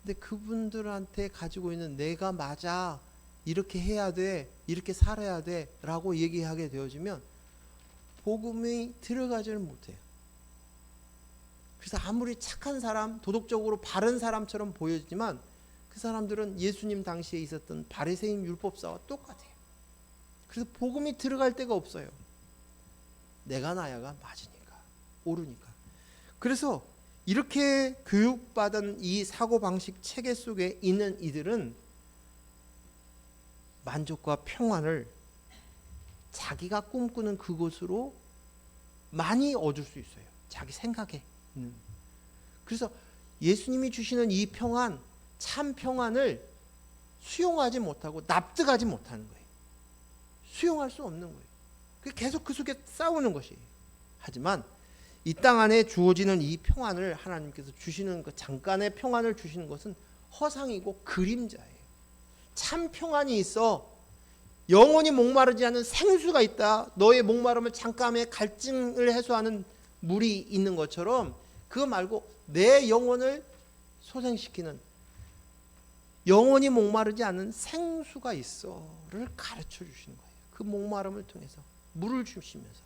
근데 그분들한테 가지고 있는 내가 맞아, 이렇게 해야 돼, 이렇게 살아야 돼 라고 얘기하게 되어지면 복음이 들어가지를 못해요. 그래서 아무리 착한 사람, 도덕적으로 바른 사람처럼 보여지지만 그 사람들은 예수님 당시에 있었던 바리새인 율법사와 똑같아요. 그래서 복음이 들어갈 데가 없어요. 내가 나야가 맞으니까, 옳으니까. 그래서 이렇게 교육받은 이 사고방식 체계 속에 있는 이들은 만족과 평안을 자기가 꿈꾸는 그곳으로 많이 얻을 수 있어요. 자기 생각에 있는. 그래서 예수님이 주시는 이 평안, 참 평안을 수용하지 못하고 납득하지 못하는 거예요. 수용할 수 없는 거예요. 계속 그 속에 싸우는 것이에요. 하지만 이 땅 안에 주어지는 이 평안을 하나님께서 주시는 그 잠깐의 평안을 주시는 것은 허상이고 그림자예요. 참 평안이 있어. 영원히 목마르지 않은 생수가 있다. 너의 목마름을 잠깐의 갈증을 해소하는 물이 있는 것처럼 그거 말고 내 영혼을 소생시키는 영원히 목마르지 않은 생수가 있어를 가르쳐 주시는 거예요. 그 목마름을 통해서 물을 주시면서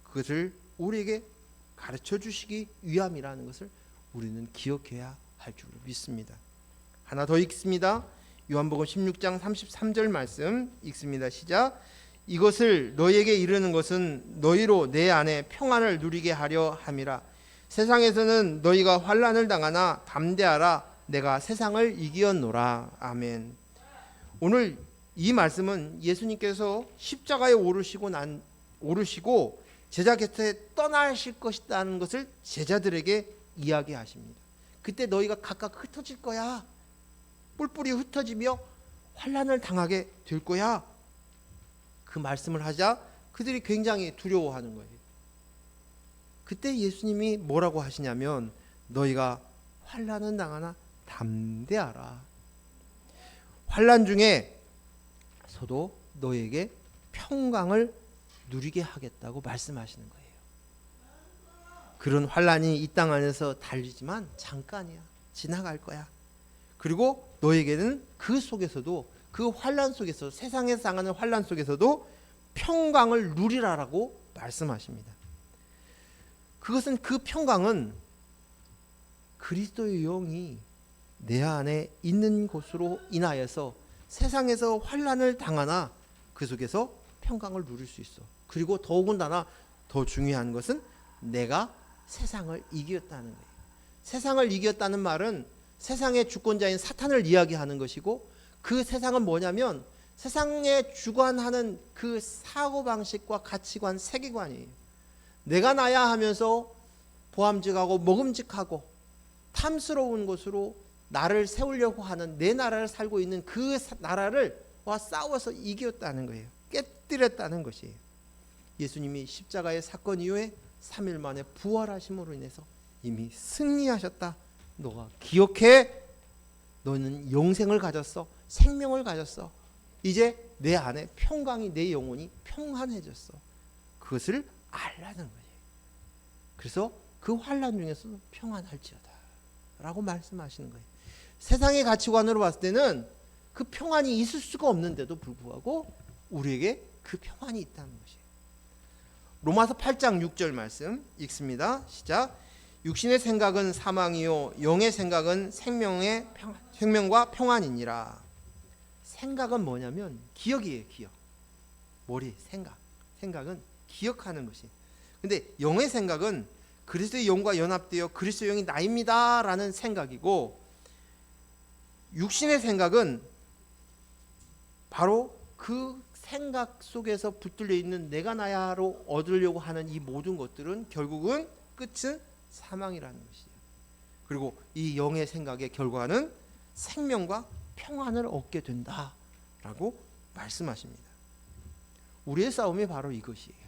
그것을 우리에게 가르쳐 주시기 위함이라는 것을 우리는 기억해야 할 줄로 믿습니다. 하나 더 읽습니다. 요한복음 16장 33절 말씀 읽습니다. 시작. 이것을 너희에게 이르는 것은 너희로 내 안에 평안을 누리게 하려 함이라. 세상에서는 너희가 환난을 당하나 담대하라. 내가 세상을 이기었노라. 아멘. 오늘 이 말씀은 예수님께서 십자가에 오르시고 제자 곁에 떠나실 것이라는 것을 제자들에게 이야기하십니다. 그때 너희가 각각 흩어질 거야. 뿔뿔이 흩어지며 환난을 당하게 될 거야. 그 말씀을 하자 그들이 굉장히 두려워하는 거예요. 그때 예수님이 뭐라고 하시냐면 너희가 환난은 당하나 담대하라. 환난 중에서도 너희에게 평강을 누리게 하겠다고 말씀하시는 거예요. 그런 환난이 이 땅 안에서 달리지만 잠깐이야. 지나갈 거야. 그리고 너에게는 그 속에서도 그 환난 속에서 세상에서 당하는 환난 속에서도 평강을 누리라라고 말씀하십니다. 그것은 그 평강은 그리스도의 영이 내 안에 있는 곳으로 인하여서 세상에서 환난을 당하나 그 속에서 평강을 누릴 수 있어. 그리고 더군다나 더 중요한 것은 내가 세상을 이겼다는 거예요. 세상을 이겼다는 말은 세상의 주권자인 사탄을 이야기하는 것이고 그 세상은 뭐냐면 세상에 주관하는 그 사고방식과 가치관, 세계관이에요. 내가 나야 하면서 보암직하고 먹음직하고 탐스러운 것으로 나를 세우려고 하는 내 나라를 살고 있는 그 나라를 싸워서 이겼다는 거예요. 깨뜨렸다는 것이에요. 예수님이 십자가의 사건 이후에 3일 만에 부활하심으로 인해서 이미 승리하셨다. 너가 기억해. 너는 영생을 가졌어. 생명을 가졌어. 이제 내 안에 평강이 내 영혼이 평안해졌어. 그것을 알라는 거예요. 그래서 그 환난 중에서도 평안할지어다 라고 말씀하시는 거예요. 세상의 가치관으로 봤을 때는 그 평안이 있을 수가 없는데도 불구하고 우리에게 그 평안이 있다는 것이에요. 로마서 8장 6절 말씀 읽습니다. 시작. 육신의 생각은 사망이요 영의 생각은 생명과 평안이니라. 생각은 뭐냐면 기억이에요. 기억. 머리 생각은 기억하는 것이. 근데 영의 생각은 그리스도의 영과 연합되어 그리스도의 영이 나입니다 라는 생각이고, 육신의 생각은 바로 그 생각 속에서 붙들려 있는 내가 나야로 얻으려고 하는 이 모든 것들은 결국은 끝은 사망이라는 것이에요. 그리고 이 영의 생각의 결과는 생명과 평안을 얻게 된다라고 말씀하십니다. 우리의 싸움이 바로 이것이에요.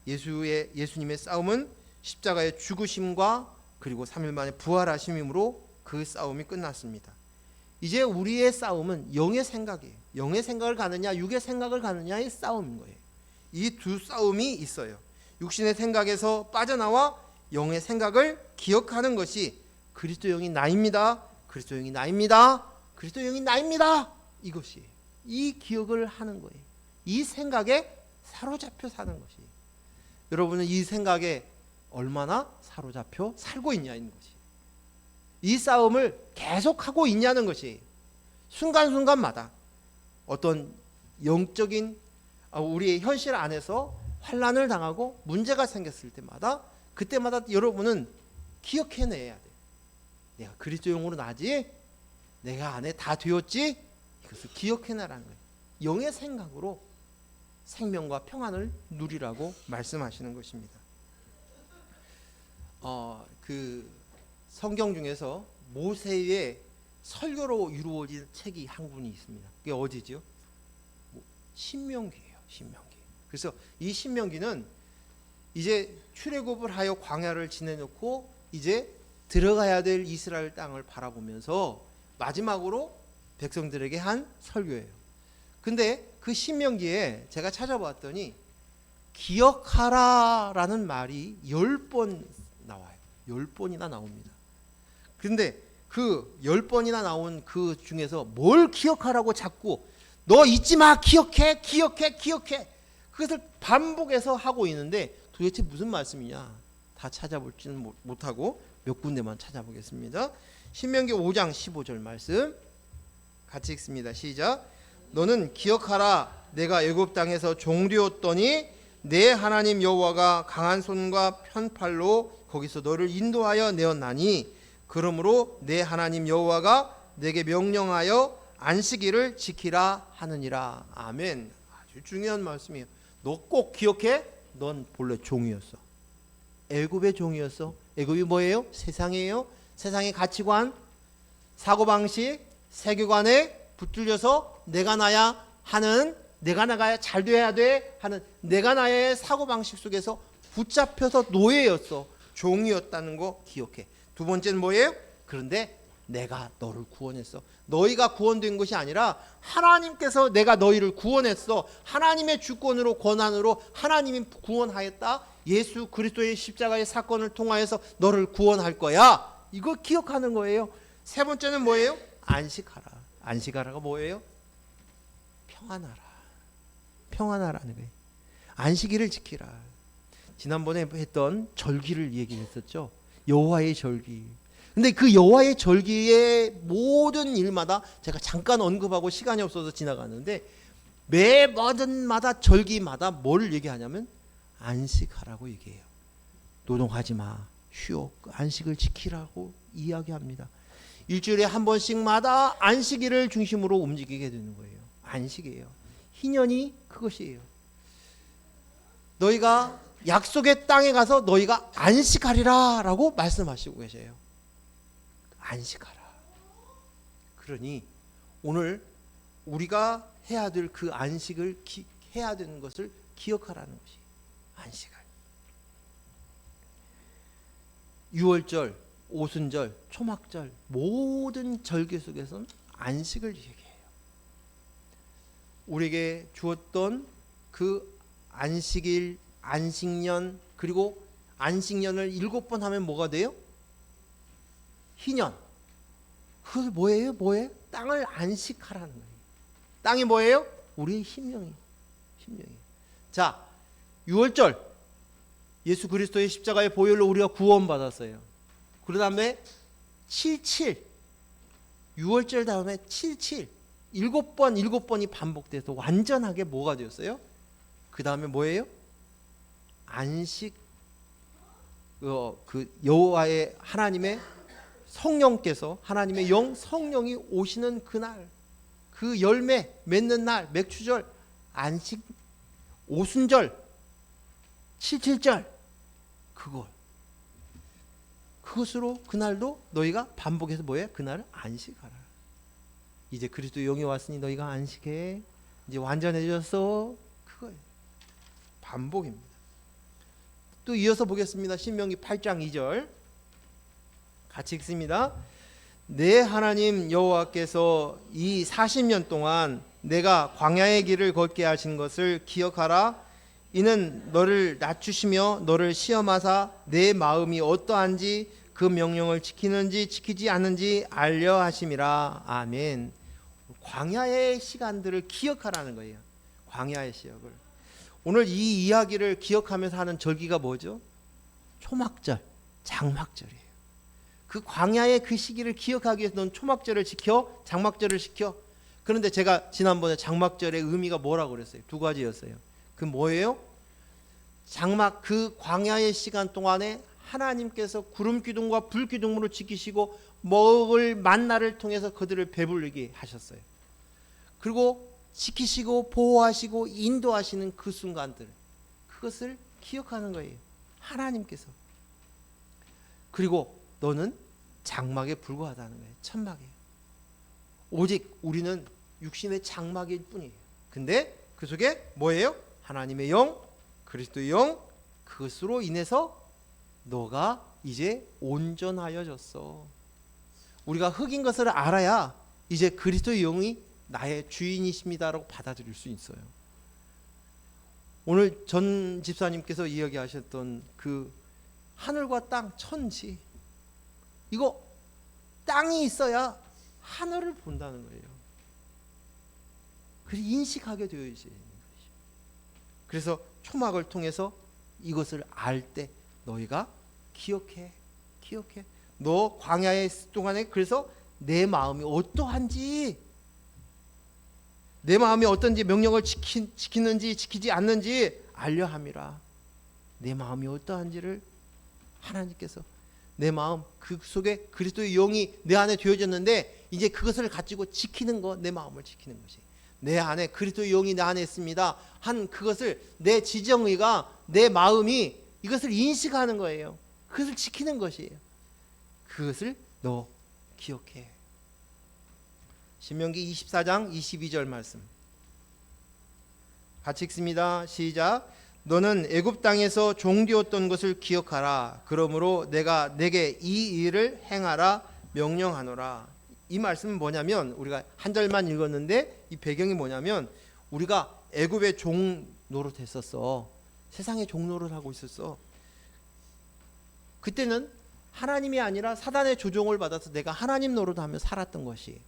예수님의 싸움은 십자가의 죽으심과 그리고 3일 만에 부활하심이므로 그 싸움이 끝났습니다. 이제 우리의 싸움은 영의 생각이에요. 영의 생각을 가느냐 육의 생각을 가느냐의 싸움인 거예요. 이 두 싸움이 있어요. 육신의 생각에서 빠져나와 영의 생각을 기억하는 것이 그리스도 영이 나입니다. 그리스도 영이 나입니다. 그리스도 영이 나입니다. 이것이에요. 이 기억을 하는 거예요. 이 생각에 사로잡혀 사는 것이에요. 여러분은 이 생각에 얼마나 사로잡혀 살고 있냐는 것이, 이 싸움을 계속하고 있냐는 것이, 순간순간마다 어떤 영적인 우리의 현실 안에서 환난을 당하고 문제가 생겼을 때마다 그때마다 여러분은 기억해내야 돼. 내가 그리스도용으로 나지, 내가 안에 다 되었지, 이것을 기억해내라는 거예요. 영의 생각으로 생명과 평안을 누리라고 말씀하시는 것입니다. 그 성경 중에서 모세의 설교로 이루어진 책이 한 권이 있습니다. 그게 어디죠? 신명기예요. 신명기. 그래서 이 신명기는 이제 출애굽을 하여 광야를 지내놓고 이제 들어가야 될 이스라엘 땅을 바라보면서 마지막으로 백성들에게 한 설교예요. 근데 그 신명기에 제가 찾아봤더니 기억하라라는 말이 10번 나와요. 10번이나 나옵니다. 근데 그 10번이나 나온 그 중에서 뭘 기억하라고 자꾸 너 잊지 마, 기억해, 기억해, 기억해. 그것을 반복해서 하고 있는데 도대체 무슨 말씀이냐? 다 찾아보지는 못하고 몇 군데만 찾아보겠습니다. 신명기 5장 15절 말씀 같이 읽습니다. 시작. 너는 기억하라. 내가 애굽 땅에서 종되었더니 내 하나님 여호와가 강한 손과 편팔로 거기서 너를 인도하여 내었나니 그러므로 내 하나님 여호와가 내게 명령하여 안식일을 지키라 하느니라. 아멘. 아주 중요한 말씀이에요. 너 꼭 기억해. 넌 본래 종이었어. 애굽의 종이었어. 애굽이 뭐예요? 세상이에요. 세상의 가치관, 사고방식, 세계관에 붙들려서 내가 나야 하는, 내가 나가야 잘 돼야 돼 하는 내가 나의 사고방식 속에서 붙잡혀서 노예였어. 종이었다는 거 기억해. 두 번째는 뭐예요? 그런데 내가 너를 구원했어. 너희가 구원된 것이 아니라 하나님께서 내가 너희를 구원했어. 하나님의 주권으로 권한으로 하나님이 구원하였다. 예수 그리스도의 십자가의 사건을 통하여서 너를 구원할 거야. 이거 기억하는 거예요. 세 번째는 뭐예요? 안식하라. 안식하라가 뭐예요? 평안하라. 평안하라는 거예요. 안식일을 지키라. 지난번에 했던 절기를 얘기했었죠. 여호와의 절기. 근데 그 여호와의 절기의 모든 일마다 제가 잠깐 언급하고 시간이 없어서 지나가는데 매번마다 절기마다 뭘 얘기하냐면 안식하라고 얘기해요. 노동하지 마. 쉬어. 안식을 지키라고 이야기합니다. 일주일에 한 번씩마다 안식일을 중심으로 움직이게 되는 거예요. 안식이에요. 희년이 그것이에요. 너희가 약속의 땅에 가서 너희가 안식하리라 라고 말씀하시고 계세요. 안식하라. 그러니 오늘 우리가 해야 될 그 안식을 해야 되는 것을 기억하라는 것이 안식을. 유월절, 오순절, 초막절 모든 절기 속에서는 안식을 얘기해요. 우리에게 주었던 그 안식일, 안식년, 그리고 안식년을 7번 하면 뭐가 돼요? 희년. 그것이 뭐예요? 뭐예요? 땅을 안식하라는 거예요. 땅이 뭐예요? 우리의 심령이에요. 자, 6월절 예수 그리스도의 십자가의 보혈로 우리가 구원받았어요. 그 다음에 77 6월절 다음에 77 7번이 반복돼서 완전하게 뭐가 되었어요? 그 다음에 뭐예요? 안식. 그 여호와의 하나님의 성령께서, 하나님의 영 성령이 오시는 그날, 그 열매 맺는 날, 맥추절, 안식, 오순절, 77절, 그것으로 그날도 너희가 반복해서 뭐예요? 그날을 안식하라. 이제 그리스도 영이 왔으니 너희가 안식해. 이제 완전해졌어. 그거예요. 반복입니다. 또 이어서 보겠습니다. 신명기 8장 2절 같이 읽습니다. 내 하나님 여호와께서 이 40년 동안 내가 광야의 길을 걷게 하신 것을 기억하라. 이는 너를 낮추시며 너를 시험하사 내 마음이 어떠한지 그 명령을 지키는지 지키지 않는지 알려 하심이라. 아멘. 광야의 시간들을 기억하라는 거예요. 광야의 시역을. 오늘 이 이야기를 기억하면서 하는 절기가 뭐죠? 초막절, 장막절이에요. 그 광야의 그 시기를 기억하기 위해서 넌 초막절을 지켜, 장막절을 지켜. 그런데 제가 지난번에 장막절의 의미가 뭐라고 그랬어요? 두 가지였어요. 그 뭐예요? 장막, 그 광야의 시간 동안에 하나님께서 구름 기둥과 불 기둥으로 지키시고 먹을 만나를 통해서 그들을 배불리게 하셨어요. 그리고 지키시고 보호하시고 인도하시는 그 순간들, 그것을 기억하는 거예요. 하나님께서. 그리고 너는 장막에 불과하다는 거예요. 천막에. 오직 우리는 육신의 장막일 뿐이에요. 근데 그 속에 뭐예요? 하나님의 영, 그리스도의 영, 그것으로 인해서 너가 이제 온전하여졌어. 우리가 흙인 것을 알아야 이제 그리스도의 영이 나의 주인이십니다라고 받아들일 수 있어요. 오늘 전 집사님께서 이야기하셨던 그 하늘과 땅, 천지, 이거 땅이 있어야 하늘을 본다는 거예요. 그래서 인식하게 되어 있어야 되는 것이죠. 그래서 초막을 통해서 이것을 알 때 너희가 기억해. 너 광야에 있을 동안에 그래서 내 마음이 어떠한지, 내 마음이 어떤지, 명령을 지키는지 지키지 않는지 알려 함이라. 내 마음이 어떠한지를 하나님께서, 내 마음 그 속에 그리스도의 영이 내 안에 되어졌는데 이제 그것을 가지고 지키는 거, 내 마음을 지키는 것이, 내 안에 그리스도의 영이 내 안에 있습니다 한 그것을, 내 지정의가, 내 마음이 이것을 인식하는 거예요. 그것을 지키는 것이에요. 그것을 너 기억해. 신명기 24장 22절 말씀 같이 읽습니다. 시작. 너는 애굽 땅에서 종되었던 것을 기억하라. 그러므로 내가 내게 이 일을 행하라 명령하노라. 이 말씀은 뭐냐면, 우리가 한 절만 읽었는데 이 배경이 뭐냐면, 우리가 애굽의 종 노릇했었어. 세상의 종 노릇하고 있었어. 그때는 하나님이 아니라 사단의 조종을 받아서 내가 하나님 노릇하며 살았던 것이.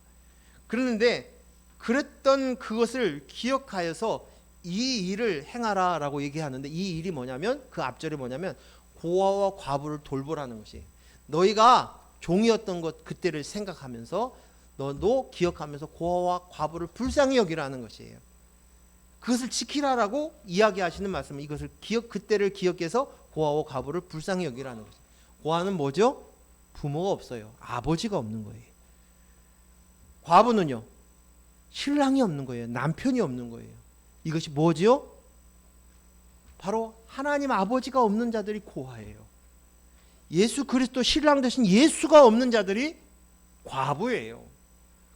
그런데 그랬던 그것을 기억하여서 이 일을 행하라 라고 얘기하는데, 이 일이 뭐냐면, 그 앞절이 뭐냐면 고아와 과부를 돌보라는 것이. 너희가 종이었던 것 그때를 생각하면서 너도 기억하면서 고아와 과부를 불쌍히 여기라는 것이에요. 그것을 지키라라고 이야기하시는 말씀은 이것을 그때를 기억해서 고아와 과부를 불쌍히 여기라는 것이에요. 고아는 뭐죠? 부모가 없어요. 아버지가 없는 거예요. 과부는요, 신랑이 없는 거예요. 남편이 없는 거예요. 이것이 뭐지요? 바로 하나님 아버지가 없는 자들이 고아예요. 예수 그리스도 신랑 되신 예수가 없는 자들이 과부예요.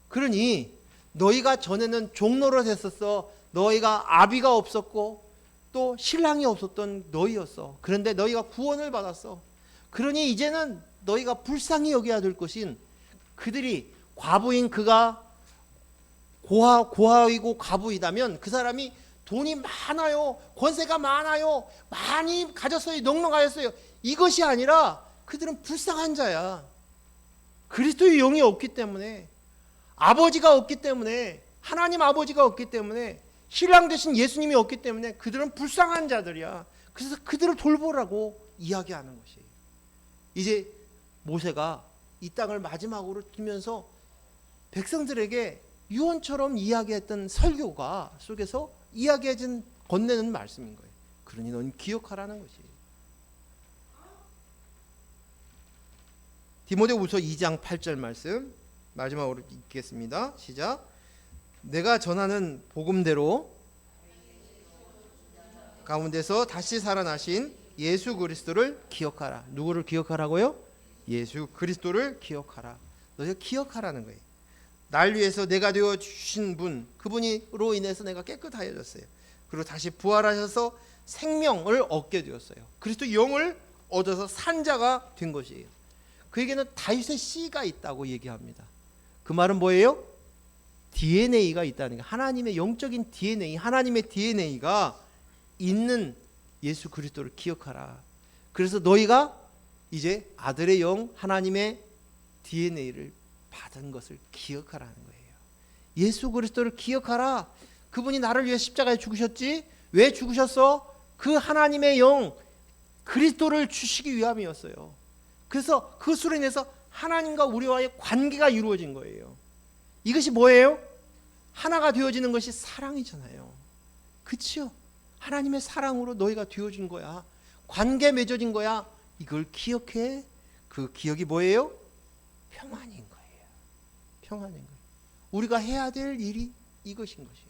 그러니 너희가 전에는 종노릇 했었어. 너희가 아비가 없었고 또 신랑이 없었던 너희였어. 그런데 너희가 구원을 받았어. 그러니 이제는 너희가 불쌍히 여겨야 될 것인, 그들이 과부인 그가 고아이고 과부이다면 그 사람이 돈이 많아요, 권세가 많아요, 많이 가졌어요, 넉넉하였어요, 이것이 아니라 그들은 불쌍한 자야. 그리스도의 영이 없기 때문에, 아버지가 없기 때문에, 하나님 아버지가 없기 때문에, 신랑 되신 예수님이 없기 때문에 그들은 불쌍한 자들이야. 그래서 그들을 돌보라고 이야기하는 것이. 이제 모세가 이 땅을 마지막으로 두면서 백성들에게 유언처럼 이야기했던 설교가 속에서 이야기해진, 건네는 말씀인 거예요. 그러니 넌 기억하라는 것이. 디모데후서 2장 8절 말씀 마지막으로 읽겠습니다. 시작. 내가 전하는 복음대로 가운데서 다시 살아나신 예수 그리스도를 기억하라. 누구를 기억하라고요? 예수 그리스도를 기억하라. 너희가 기억하라는 거예요. 날 위해서 내가 되어 주신 분, 그분으로 인해서 내가 깨끗하여졌어요. 그리고 다시 부활하셔서 생명을 얻게 되었어요. 그리스도 영을 얻어서 산 자가 된 것이에요. 그에게는 다윗의 씨가 있다고 얘기합니다. 그 말은 뭐예요? DNA가 있다는 게, 하나님의 영적인 DNA, 하나님의 DNA가 있는 예수 그리스도를 기억하라. 그래서 너희가 이제 아들의 영, 하나님의 DNA를 받은 것을 기억하라는 거예요. 예수 그리스도를 기억하라. 그분이 나를 위해 십자가에 죽으셨지. 왜 죽으셨어? 그 하나님의 영 그리스도를 주시기 위함이었어요. 그래서 그것으로 인해서 하나님과 우리와의 관계가 이루어진 거예요. 이것이 뭐예요? 하나가 되어지는 것이 사랑이잖아요. 그렇죠? 하나님의 사랑으로 너희가 되어진 거야. 관계 맺어진 거야. 이걸 기억해. 그 기억이 뭐예요? 평안인 거예요. 평안인 거예요. 우리가 해야 될 일이 이것인 것이에요.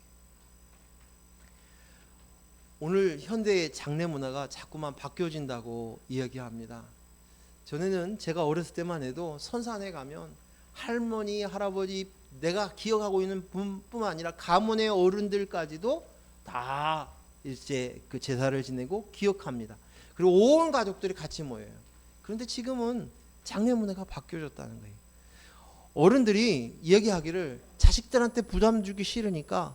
오늘 현대의 장례 문화가 자꾸만 바뀌어진다고 이야기합니다. 전에는 제가 어렸을 때만 해도 선산에 가면 할머니, 할아버지, 내가 기억하고 있는 분뿐만 아니라 가문의 어른들까지도 다 이제 그 제사를 지내고 기억합니다. 그리고 온 가족들이 같이 모여요. 그런데 지금은 장례 문화가 바뀌어졌다는 거예요. 어른들이 얘기하기를 자식들한테 부담 주기 싫으니까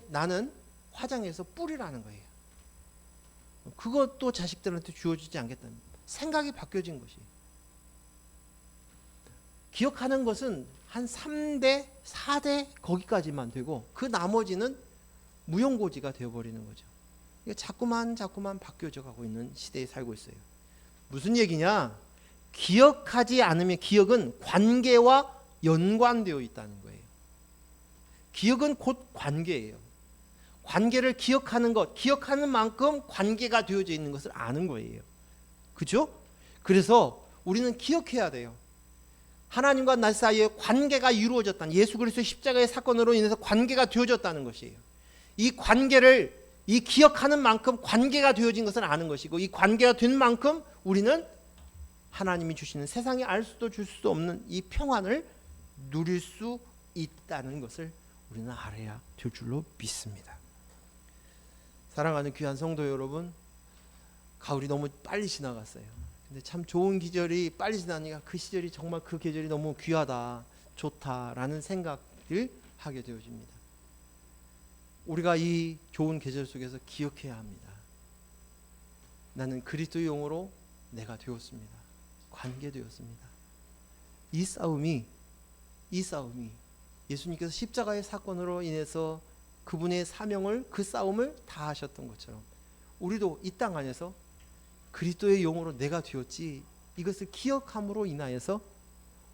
나는 화장해서 뿌리라는 거예요. 그것도 자식들한테 주어지지 않겠다는 생각이 바뀌어진 것이. 기억하는 것은 한 3대, 4대 거기까지만 되고 그 나머지는 무용고지가 되어버리는 거죠. 자꾸만 바뀌어져 가고 있는 시대에 살고 있어요. 무슨 얘기냐? 기억하지 않으면 기억은 관계와 연관되어 있다는 거예요. 기억은 곧 관계예요. 관계를 기억하는 것, 기억하는 만큼 관계가 되어져 있는 것을 아는 거예요. 그죠? 그래서 우리는 기억해야 돼요. 하나님과 나 사이에 관계가 이루어졌다는, 예수 그리스도의 십자가의 사건으로 인해서 관계가 되어졌다는 것이에요. 이 관계를 이 기억하는 만큼 관계가 되어진 것을 아는 것이고, 이 관계가 된 만큼 우리는 하나님이 주시는 세상에 알 수도 줄 수도 없는 이 평안을 누릴 수 있다는 것을 우리는 알아야 될 줄로 믿습니다. 사랑하는 귀한 성도 여러분, 가을이 너무 빨리 지나갔어요. 근데 참 좋은 계절이 빨리 지나니까 그 시절이 정말 그 계절이 너무 귀하다, 좋다라는 생각을 하게 되어집니다. 우리가 이 좋은 계절 속에서 기억해야 합니다. 나는 그리스도의 영으로 내가 되었습니다. 관계되었습니다. 이 싸움이 예수님께서 십자가의 사건으로 인해서 그분의 사명을, 그 싸움을 다 하셨던 것처럼 우리도 이 땅 안에서 그리스도의 영으로 내가 되었지, 이것을 기억함으로 인하여서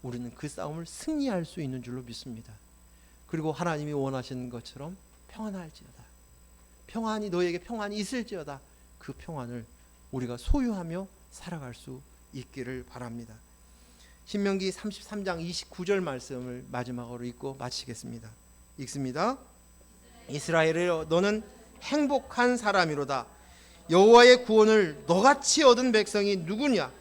우리는 그 싸움을 승리할 수 있는 줄로 믿습니다. 그리고 하나님이 원하시는 것처럼 평안할지어다, 평안이 너에게 평안이 있을지어다, 그 평안을 우리가 소유하며 살아갈 수 있기를 바랍니다. 신명기 33장 29절 말씀을 마지막으로 읽고 마치겠습니다. 읽습니다. 이스라엘아, 너는 행복한 사람이로다. 여호와의 구원을 너같이 얻은 백성이 누구냐?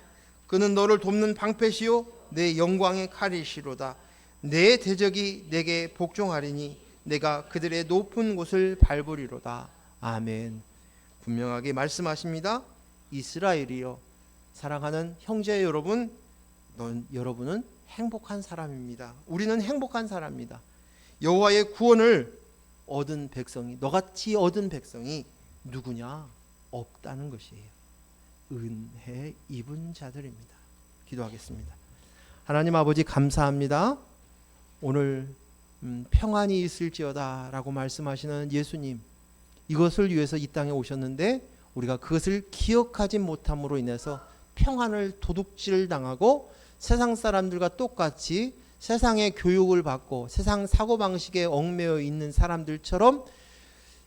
그는 너를 돕는 방패시요 내 영광의 칼이시로다. 내 대적이 내게 복종하리니 내가 그들의 높은 곳을 밟으리로다. 아멘. 분명하게 말씀하십니다. 이스라엘이여, 사랑하는 형제 여러분, 여러분은 행복한 사람입니다. 우리는 행복한 사람입니다. 여호와의 구원을 얻은 백성이, 너같이 얻은 백성이 누구냐? 없다는 것이에요. 은혜 입은 자들입니다. 기도하겠습니다. 하나님 아버지, 감사합니다. 오늘 평안이 있을지어다 라고 말씀하시는 예수님, 이것을 위해서 이 땅에 오셨는데 우리가 그것을 기억하지 못함으로 인해서 평안을 도둑질 당하고 세상 사람들과 똑같이 세상의 교육을 받고 세상 사고방식에 얽매여 있는 사람들처럼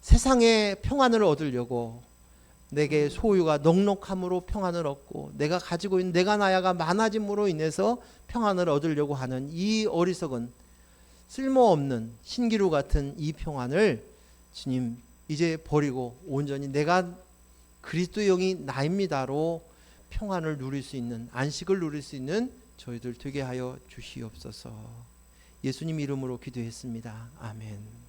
세상의 평안을 얻으려고 내게 소유가 넉넉함으로 평안을 얻고 내가 가지고 있는 내가 나야가 많아짐으로 인해서 평안을 얻으려고 하는 이 어리석은 쓸모없는 신기루 같은 이 평안을 주님 이제 버리고 온전히 내가 그리스도의 영이 나입니다로 평안을 누릴 수 있는, 안식을 누릴 수 있는 저희들 되게 하여 주시옵소서. 예수님 이름으로 기도했습니다. 아멘.